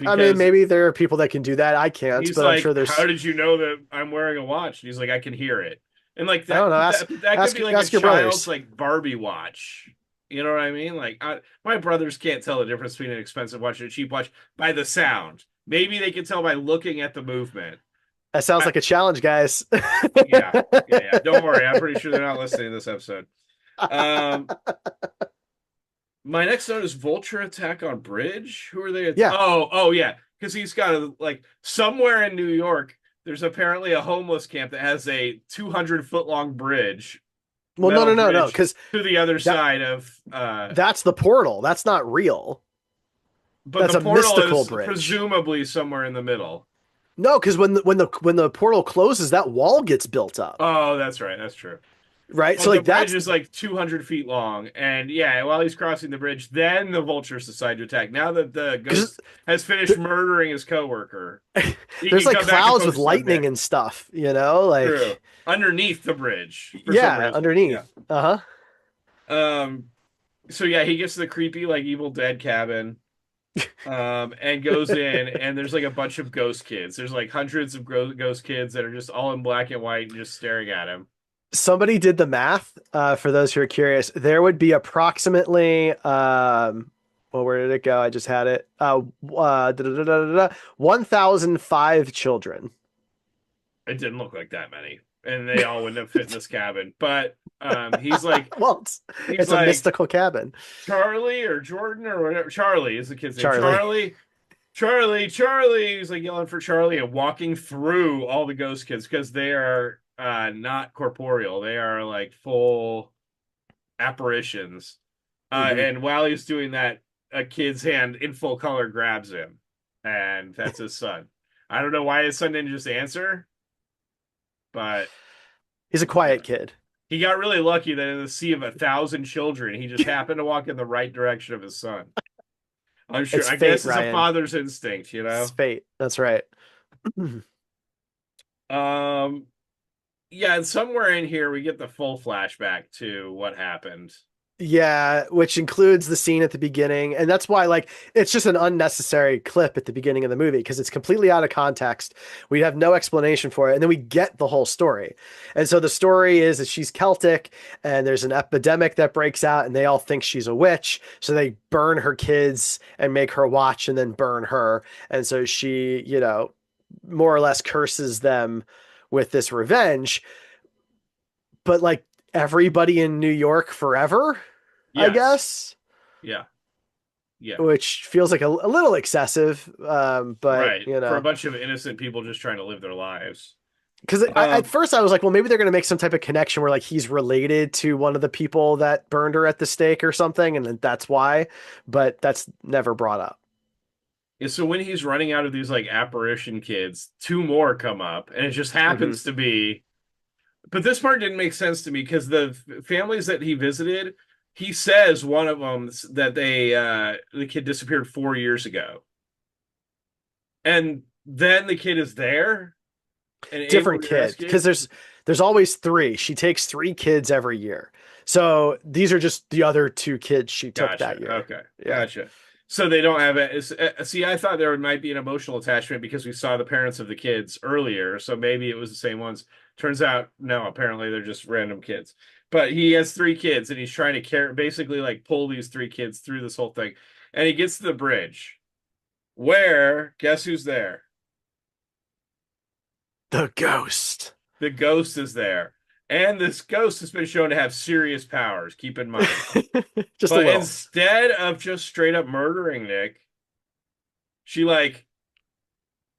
I mean, Because maybe there are people that can do that. I can't, he's but I'm like, sure "How there's. did you know that I'm wearing a watch?" And he's like, "I can hear it." And like I don't know. that could be like a Ask your child's brothers. like Barbie watch. You know what I mean? Like my brothers can't tell the difference between an expensive watch and a cheap watch by the sound. Maybe they can tell by looking at the movement. That sounds I, like a challenge, guys. yeah, yeah. Don't worry. I'm pretty sure they're not listening to this episode. Um, my next note is Vulture attack on bridge. Who are they? Yeah. Oh, yeah. Because he's got like somewhere in New York, there's apparently a homeless camp that has a 200-foot long bridge, Well, no, metal no, no, no, bridge because to the other that side of. that's the portal. That's not real. But That's the a portal mystical is bridge. presumably somewhere in the middle. No, because when the portal closes, that wall gets built up, Oh, that's right. That's true. right? So But the like bridge that's is like 200 feet long. And yeah, while he's crossing the bridge, then the vultures decide to attack. Now that the because ghost has finished murdering his coworker, he there's can like come back and clouds with focus on lightning Nick. and stuff, True. like Underneath the bridge for some yeah, reason. Yeah. underneath. Uh-huh. Um, so yeah, he gets to the creepy like Evil Dead cabin. And goes in, and there's like a bunch of ghost kids. There's like hundreds of ghost kids that are just all in black and white and just staring at him. Somebody did the math, for those who are curious. There would be approximately well, where did it go? I just had it. 1,005 children. It didn't look like that many, and they all wouldn't have fit in this cabin. But he's like, Well, he's it's a like mystical cabin. Charlie or Jordan or whatever. Charlie is the kid's name. Charlie. Charlie. He's like yelling for Charlie and walking through all the ghost kids because they are not corporeal. They are like full apparitions. Mhm. And while he's doing that, a kid's hand in full color grabs him, and that's his son. I don't know why his son didn't just answer, but He's a you know, quiet kid. he got really lucky that in the sea of 1,000 children, he just happened to walk in the right direction of his son. I'm sure. It's I fate, guess it's a Ryan. father's instinct, you It's know. fate. That's right. Um, yeah, and somewhere in here we get the full flashback to what happened. Yeah, which includes the scene at the beginning. And that's why, like, it's just an unnecessary clip at the beginning of the movie because it's completely out of context. We have no explanation for it. And then we get the whole story. And so the story is that she's Celtic and there's an epidemic that breaks out and they all think she's a witch. So they burn her kids and make her watch and then burn her. And so she, more or less curses them with this revenge. But, like, everybody in New York forever, I Yes. guess, Yeah. Yeah. which feels like a little excessive. But Right. For a bunch of innocent people just trying to live their lives. because at Um, first I was like, well, maybe they're going to make some type of connection where like he's related to one of the people that burned her at the stake or something, and that's why. But that's never brought up. yeah, so when he's running out of these like apparition kids, two more come up, and it just Hmm. happens to be. But this part didn't make sense to me because the families that he visited, he says one of them that the kid disappeared 4 years ago, and then the kid is there and able to Different be kid, rescued. because there's always three. She takes three kids every year. So these are just the other two kids she took Gotcha. that year. Okay. Yeah. Gotcha. So they don't have it. See, I thought there might be an emotional attachment because we saw the parents of the kids earlier. So maybe it was the same ones. Turns out, no, apparently they're just random kids. But he has three kids and he's trying to basically like pull these three kids through this whole thing. And he gets to the bridge where, guess who's there? The ghost. The ghost is there. And this ghost has been shown to have serious powers, keep in mind. Just a But little. instead of just straight up murdering Nick, she like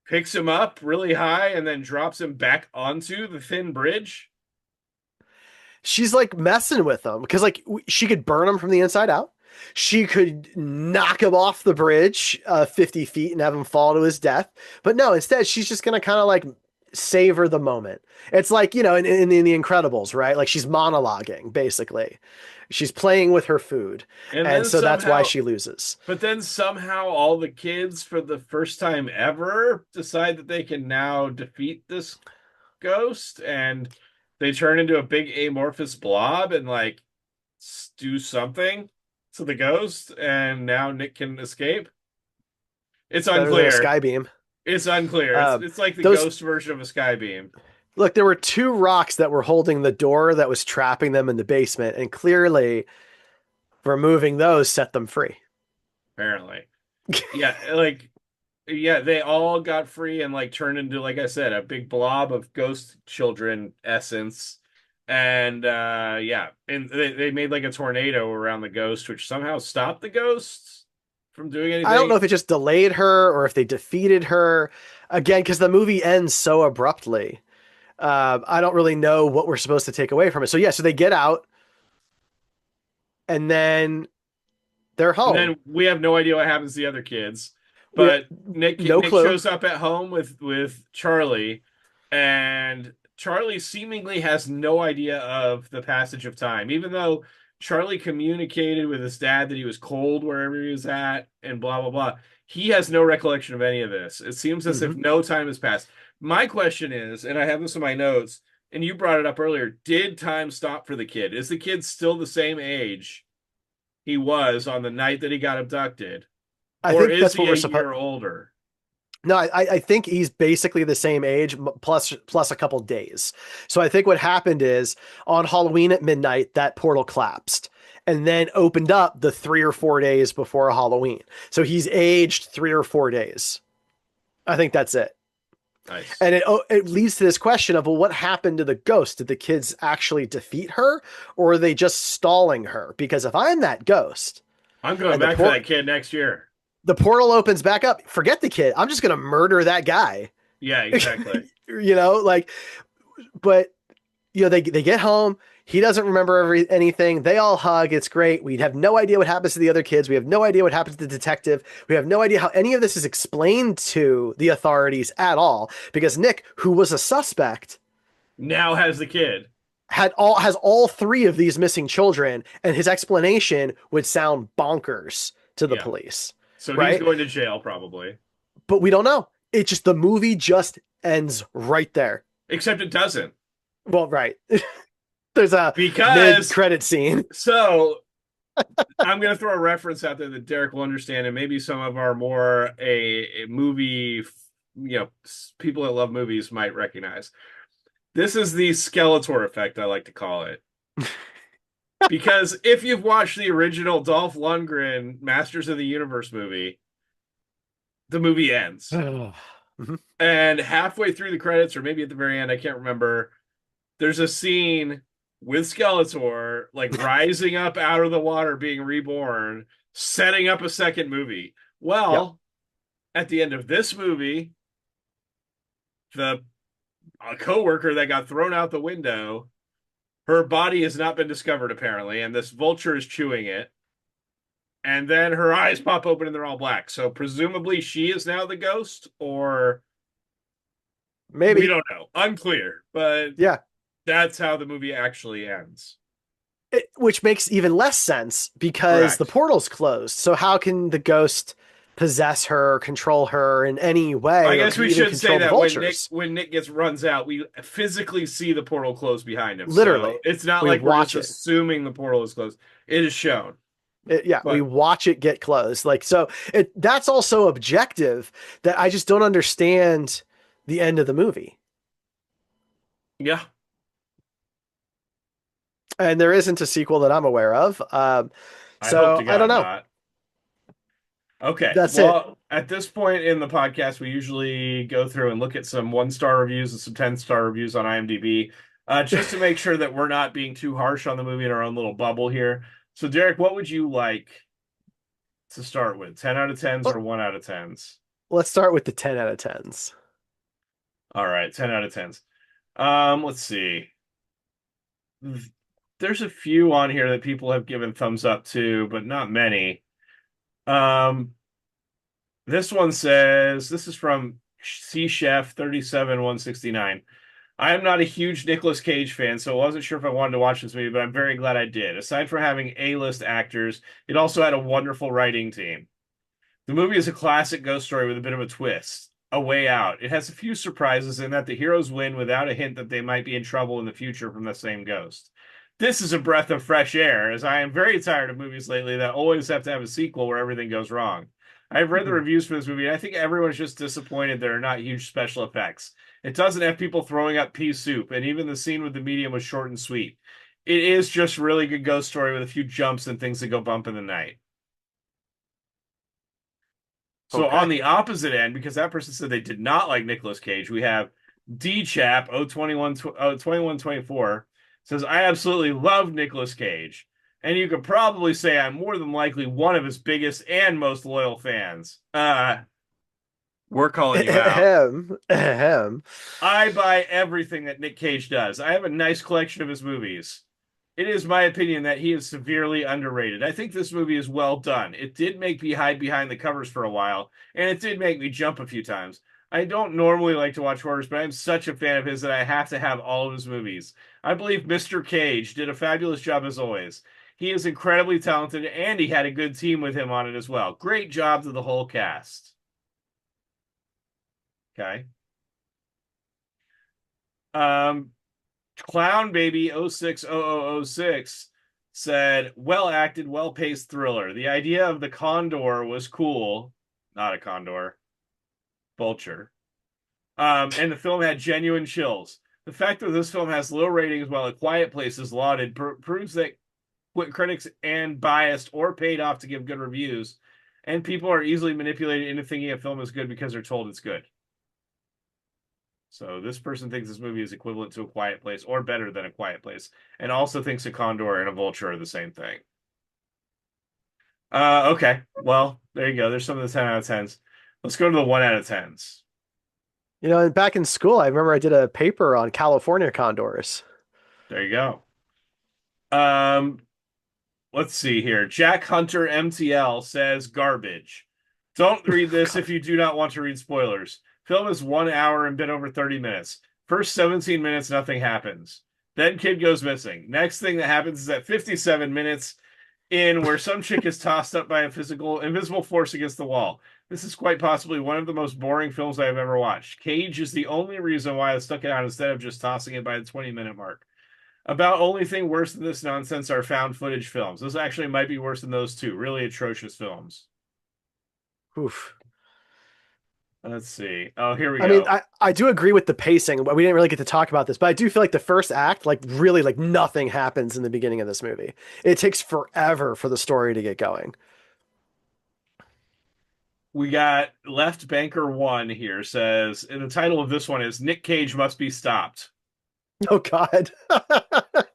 picks him up really high and then drops him back onto the thin bridge. She's like messing with him because like she could burn him from the inside out. She could knock him off the bridge 50 feet and have him fall to his death. But no, instead she's just gonna kind of like savor the moment. It's like, in The Incredibles, right? Like she's monologuing, basically. She's playing with her food. And And then so that's why somehow, she loses. but then somehow all the kids for the first time ever decide that they can now defeat this ghost, and they turn into a big amorphous blob and like do something to the ghost, and now Nick can escape. It's Better than a unclear. sky beam. It's unclear. It's Um, it's like the those ghost version of a sky beam, Look, there were two rocks that were holding the door that was trapping them in the basement, and clearly removing those set them free. apparently. Yeah, like yeah, they all got free and like turned into, like I said, a big blob of ghost children essence. And yeah, and they made like a tornado around the ghost, which somehow stopped the ghosts from doing I don't know anything. if it just delayed her or if they defeated her again, because the movie ends so abruptly. I don't really know what we're supposed to take away from it. So yeah, so they get out and then they're And home. then we have no idea what happens to the other kids. We But No Nick clue. shows up at home with Charlie, and Charlie seemingly has no idea of the passage of time, even though Charlie communicated with his dad that he was cold wherever he was at, and blah blah blah. He has no recollection of any of this. It seems as if Hmm. no time has passed. My question is, and I have this in my notes, and you brought it up earlier, did time stop for the kid? Is the kid still the same age he was on the night that he got abducted? I Or think is that's he what a we're supposed. year older? No, I think he's basically the same age plus a couple days. So I think what happened is on Halloween at midnight that portal collapsed and then opened up the 3 or 4 days before Halloween. So he's aged 3 or 4 days. I think that's it. Nice. And it leads to this question of, well, what happened to the ghost? Did the kids actually defeat her, or are they just stalling her? Because if I'm that ghost I'm going and back for that kid next year. the portal opens back up, forget the kid. I'm just gonna murder that guy. Yeah, exactly. Like, but they get home. He doesn't remember anything. They all hug. It's great. We have no idea what happens to the other kids. We have no idea what happens to the detective. We have no idea how any of this is explained to the authorities at all because Nick, who was a suspect, Now has the kid. has all three of these missing children, and his explanation would sound bonkers to the Yeah. police, So he's right? going to jail probably. But we don't know. The movie just ends right there. Except it doesn't. Well, right. There's a Because mid-credit scene. so I'm going to throw a reference out there that Derek will understand, and maybe some of our more a movie, people that love movies might recognize. This is the Skeletor effect, I like to call it. Because if you've watched the original Dolph Lundgren Masters of the Universe movie, the movie ends. Mhm. And halfway through the credits, or maybe at the very end, I can't remember, there's a scene with Skeletor like rising up out of the water, being reborn, setting up a second movie. Yep. Well, at the end of this movie, the a coworker that got thrown out the window, her body has not been discovered apparently, and this vulture is chewing it. And then her eyes pop open and they're all black. So presumably she is now the ghost, or we Maybe. don't know. Unclear, but Yeah. that's how the movie actually ends. Which makes even less sense because the Correct. portal's closed. So how can the ghost possess her, control her in any I way, or guess can we even should say control the that vultures? When Nick gets runs out, we physically see the portal close behind him. So Literally, it's not we like we're watch just it. assuming the portal is closed. It is shown. Yeah, we But watch it get closed. Like so, that's also objective. That I just don't understand the end of the movie, yeah, and there isn't a sequel that I'm aware of. I hope So to I don't God know. not. Okay. That's it. Well, at this point in the podcast, we usually go through and look at some 1-star reviews and some 10-star reviews on IMDb, just to make sure that we're not being too harsh on the movie in our own little bubble here. So, Derek, what would you like to start with? 10 out of 10s or 1 out of 10s? Let's start with the 10 out of 10s. All right, 10 out of 10s. Let's see. There's a few on here that people have given thumbs up to, but not many. Um, this one says, this is from C Chef 37 169. I am not a huge Nicolas Cage fan, so I wasn't sure if I wanted to watch this movie, but I'm very glad I did. Aside from having A-list actors, it also had a wonderful writing team. The movie is a classic ghost story with a bit of a twist, a way out. It has a few surprises in that the heroes win without a hint that they might be in trouble in the future from the same ghost. This is a breath of fresh air, as I am very tired of movies lately that always have to have a sequel where everything goes wrong. I've read the reviews for this movie, and I think everyone's just disappointed there are not huge special effects. It doesn't have people throwing up pea soup, and even the scene with the medium was short and sweet. It is just a really good ghost story with a few jumps and things that go bump in the night. So on Okay. the opposite end, because that person said they did not like Nicolas Cage, we have D Chap 2124 says I absolutely love Nicolas Cage, and you could probably say I'm more than likely one of his biggest and most loyal fans. We're calling you out. Ahem. Ahem. I buy everything that Nick Cage does. I have a nice collection of his movies. It is my opinion that he is severely underrated. I think this movie is well done. It did make me hide behind the covers for a while, and it did make me jump a few times. I don't normally like to watch horrors, but I'm such a fan of his that I have to have all of his movies. I believe Mr. Cage did a fabulous job as always. He is incredibly talented, and he had a good team with him on it as well. Great job to the whole cast. Okay. Um, Clown Baby 060006 said, well acted, well paced thriller. The idea of the condor was cool. Not a condor, vulture. And the film had genuine chills. The fact that this film has low ratings while A Quiet Place is lauded proves that critics and biased or paid off to give good reviews, and people are easily manipulated into thinking a film is good because they're told it's good. So this person thinks this movie is equivalent to A Quiet Place or better than A Quiet Place, and also thinks a condor and a vulture are the same thing. Okay. Well, there you go. There's some of the 10 out of 10s. Let's go to the 1 out of 10s. And back in school, I remember I did a paper on California condors. There you go. Um, let's see here. Jack Hunter MTL says garbage. Don't read this if you do not want to read spoilers. Film is 1 hour and bit over 30 minutes. First 17 minutes, nothing happens. Then kid goes missing. Next thing that happens is at 57 minutes in where some chick is tossed up by a physical invisible force against the wall. This is quite possibly one of the most boring films I have ever watched. Cage is the only reason why I stuck it out instead of just tossing it by the 20-minute mark. About only thing worse than this nonsense are found footage films. This actually might be worse than those two. Really atrocious films. Oof. Let's see. Oh, here we I mean, go. I do agree with the pacing. We didn't really get to talk about this, but I do feel like the first act, like really, like nothing happens in the beginning of this movie. It takes forever for the story to get going. We got Left Banker One here says, and the title of this one is Nick Cage Must Be Stopped. Oh God.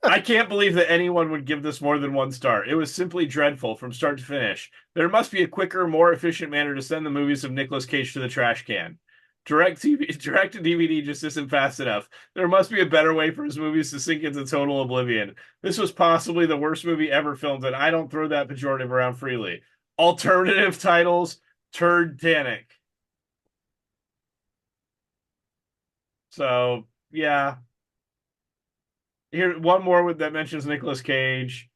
I can't believe that anyone would give this more than 1 star. It was simply dreadful from start to finish. There must be a quicker, more efficient manner to send the movies of Nicolas Cage to the trash can. Direct to DVD just isn't fast enough. There must be a better way for his movies to sink into total oblivion. This was possibly the worst movie ever filmed, and I don't throw that pejorative around freely. Alternative titles, Turd-tanic. So, yeah. Here, one more that mentions Nicolas Cage.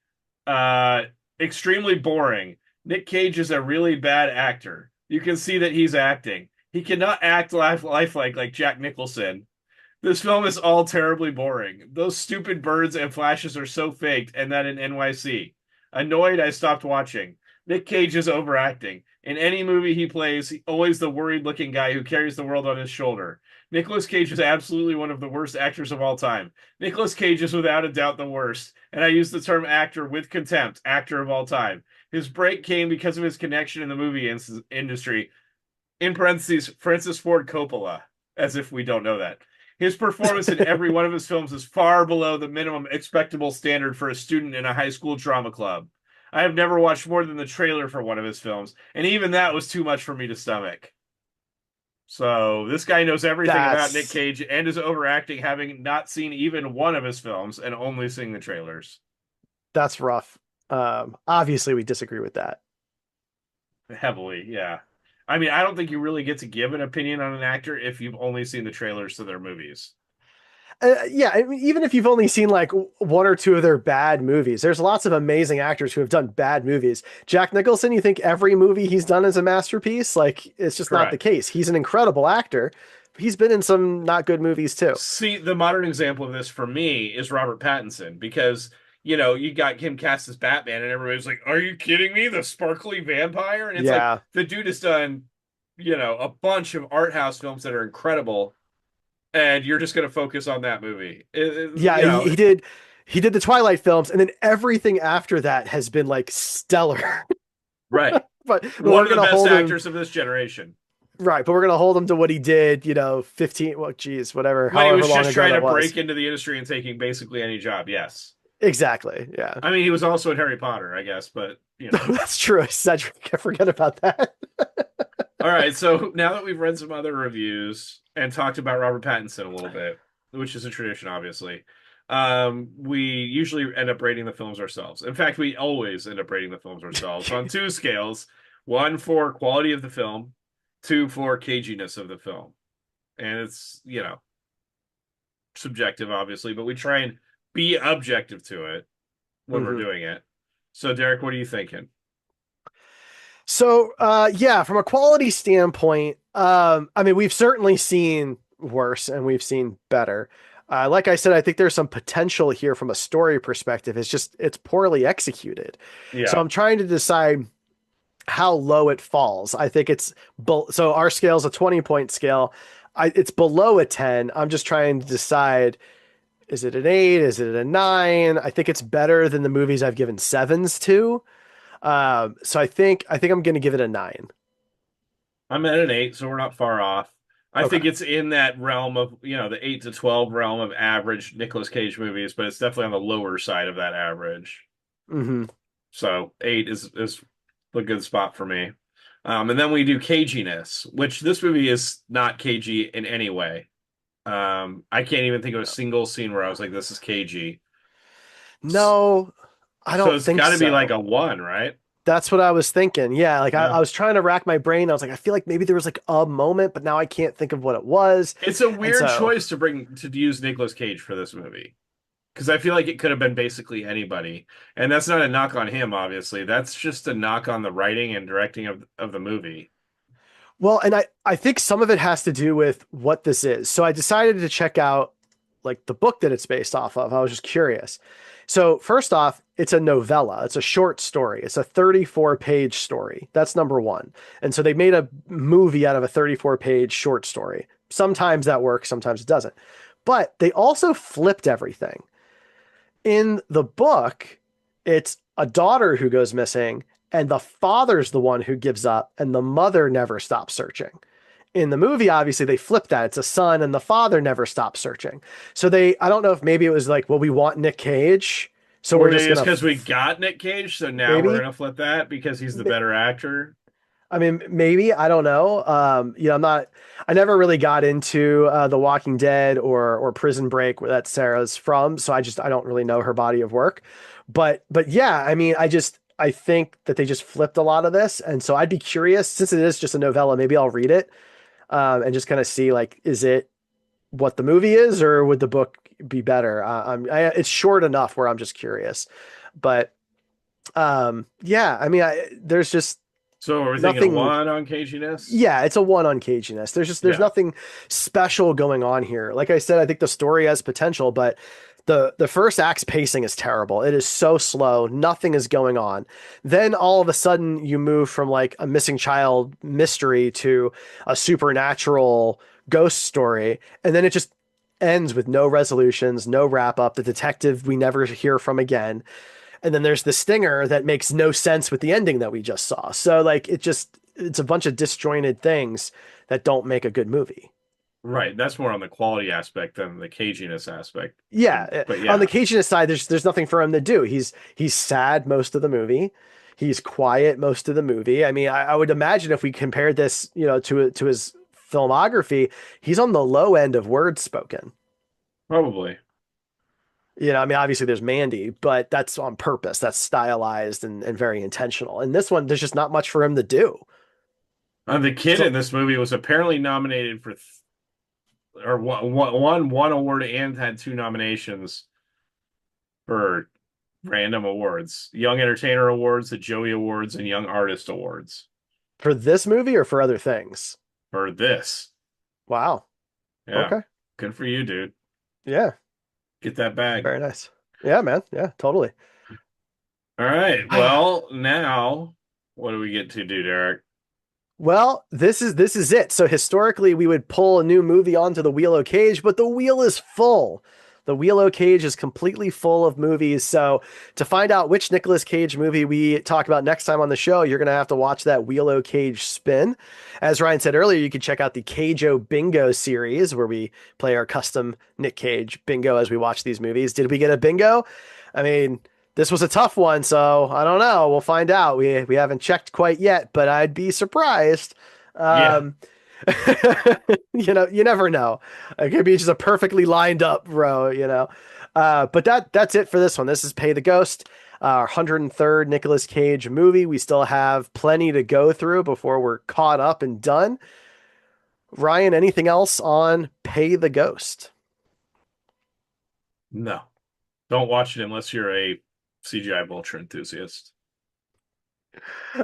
Uh, extremely boring. Nick Cage is a really bad actor. You can see that he's acting. He cannot act lifelike like Jack Nicholson. This film is all terribly boring. Those stupid birds and flashes are so faked, and that in NYC. Annoyed, I stopped watching. Nick Cage is overacting. In any movie he plays, always the worried-looking guy who carries the world on his shoulder. Nicolas Cage is absolutely one of the worst actors of all time. Nicolas Cage is without a doubt the worst, and I use the term actor with contempt, actor of all time. His break came because of his connection in the movie industry. In parentheses, Francis Ford Coppola, as if we don't know that. His performance in every one of his films is far below the minimum expectable standard for a student in a high school drama club. I have never watched more than the trailer for one of his films, and even that was too much for me to stomach. So this guy knows everything about Nick That's Cage and is overacting, having not seen even one of his films and only seeing the trailers. that's rough. Obviously we disagree with that. Heavily, yeah. I mean, I don't think you really get to give an opinion on an actor if you've only seen the trailers to their movies. Yeah, I mean, even if you've only seen like one or two of their bad movies, there's lots of amazing actors who have done bad movies. Jack Nicholson, you think every movie he's done is a masterpiece? Like, it's just not the Correct. case. He's an incredible actor. He's been in some not good movies too. See, the modern example of this for me is Robert Pattinson because, you got him cast as Batman and everybody's like, "Are you kidding me? The sparkly vampire?" And it's like Yeah, the dude has done, a bunch of art house films that are incredible, and you're just going to focus on that movie. yeah, he did the Twilight films, and then everything after that has been like stellar. Right. but One we're of the gonna best hold him actors of this generation. right, but we're gonna hold him to what he did. 15. Well, geez, whatever, When he however was long just ago trying to that was. break into the industry and taking basically any job, yes. Exactly. Yeah. I mean, he was also in Harry Potter, I guess, but That's true. Cedric, I forget about that. All right, so now that we've read some other reviews and talked about Robert Pattinson a little bit, which is a tradition, obviously, we usually end up rating the films ourselves. In fact, we always end up rating the films ourselves on two scales: one for quality of the film, two for caginess of the film. And it's, subjective, obviously, but we try and be objective to it when we're hmm doing it. So, Derek, what are you thinking? So, yeah, from a quality standpoint, I mean, we've certainly seen worse and we've seen better. Like I said, I think there's some potential here from a story perspective. It's poorly executed. So Yeah. I'm trying to decide how low it falls. I think so our scale is a 20-point scale. It's below a 10. I'm just trying to decide, is it an 8? Is it a 9? I think it's better than the movies I've given sevens to. So I think I'm going to give it a 9. I'm at an 8, so we're not far off. I Okay. think it's in that realm of, the 8 to 12 realm of average Nicolas Cage movies, but it's definitely on the lower side of that average. hmm So 8 is a good spot for me. And then we do caginess, which this movie is not cagey in any way. I can't even think of a single scene where I was like, this is cagey. No, I So don't it's think got to be like so. a 1, right? That's what I was thinking. Yeah, like I Yeah. was trying to rack my brain. I was like, I feel like maybe there was like a moment, but now I can't think of what it was. It's a And weird so, choice to use Nicolas Cage for this movie. Because I feel like it could have been basically anybody. And that's not a knock on him, obviously. That's just a knock on the writing and directing of the movie. well, and I think some of it has to do with what this is. So I decided to check out like the book that it's based off of. I was just curious. So first off, it's a novella. It's a short story. It's a 34-page story. That's number one. And so they made a movie out of a 34-page short story. Sometimes that works, sometimes it doesn't. But they also flipped everything. In the book, it's a daughter who goes missing, and the father's the one who gives up, and the mother never stops searching. In the movie, obviously, they flip that. It's a son, and the father never stops searching. So I don't know if maybe it was like, well, we want Nick Cage, so Or we're maybe just it's gonna because we got Nick Cage, so now we're maybe. gonna flip that because he's the better actor. I mean, maybe I don't know. I'm not. I never really got into The Walking Dead or Prison Break, where that Sarah's from. So I don't really know her body of work. But yeah, I mean, I think that they just flipped a lot of this, and so I'd be curious since it is just a novella. Maybe I'll read it and just kind of see like, is it what the movie is, or would the book be better? It's short enough where I'm just curious. But yeah, I mean, there's just So are we thinking a nothing. 1 on caginess? Yeah, it's a one on caginess. There's Yeah. nothing special going on here. Like I said, I think the story has potential, but the first act's pacing is terrible. It is so slow. Nothing is going on. Then all of a sudden you move from like a missing child mystery to a supernatural ghost story, and then it just ends with no resolutions, no wrap up. The detective we never hear from again. And then there's the stinger that makes no sense with the ending that we just saw. So like it's a bunch of disjointed things that don't make a good movie. Right. That's more on the quality aspect than the caginess aspect. Yeah, But on the yeah. Cage's side, there's nothing for him to do. He's sad most of the movie. He's quiet most of the movie. I mean, I would imagine if we compared this, to his filmography, he's on the low end of words spoken. Probably. I mean, obviously there's Mandy, but that's on purpose. That's stylized and very intentional. And this one, there's just not much for him to do. The kid in So this movie was apparently nominated for, or won one award and had two nominations for random awards: Young Entertainer Awards, the Joey Awards, and Young Artist Awards for this movie or for other things? for this. Wow. Yeah, Okay. good for you, dude. Yeah. Get that bag. Very nice. Yeah, man. Yeah, totally. All right. Well, now what do we get to do, Derek? Well, this is it. So historically, we would pull a new movie onto the Wheel of Cage, but the wheel is full. The Wheel of Cage is completely full of movies. So to find out which Nicolas Cage movie we talk about next time on the show, you're going to have to watch that Wheel of Cage spin. As Ryan said earlier, you can check out the Cage-O Bingo series where we play our custom Nick Cage bingo as we watch these movies. Did we get a bingo? I mean, this was a tough one, so I don't know. We'll find out. We haven't checked quite yet, but I'd be surprised. Yeah. Um, you never know. It could be just a perfectly lined up row, you know. But that's it for this one. This is Pay the Ghost, our 103rd Nicolas Cage movie. We still have plenty to go through before we're caught up and done. Ryan, anything else on Pay the Ghost? No. Don't watch it unless you're a CGI vulture enthusiast.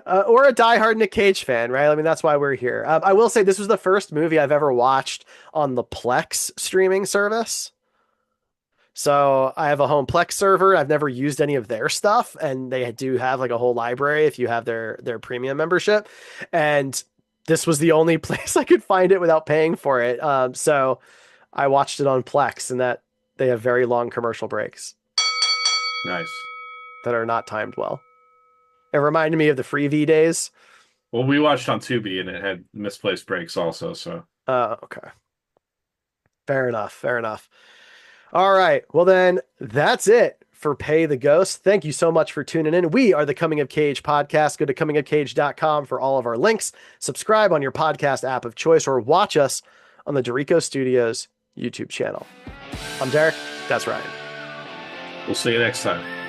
Or a diehard Nick Cage fan, right? I mean, that's why we're here. I will say this was the first movie I've ever watched on the Plex streaming service. So I have a home Plex server. I've never used any of their stuff, and they do have like a whole library if you have their premium membership. And this was the only place I could find it without paying for it. So I watched it on Plex, and that they have very long commercial breaks Nice. that are not timed well. It reminded me of the Freevee days. Well, we watched on Tubi and it had misplaced breaks also, so Okay. Fair enough. Fair enough. All right. Well, then that's it for Pay the Ghost. Thank you so much for tuning in. We are the Coming of Cage podcast. Go to comingofcage.com for all of our links. Subscribe on your podcast app of choice or watch us on the Derrico Studios YouTube channel. I'm Derek. That's Ryan. we'll see you next time.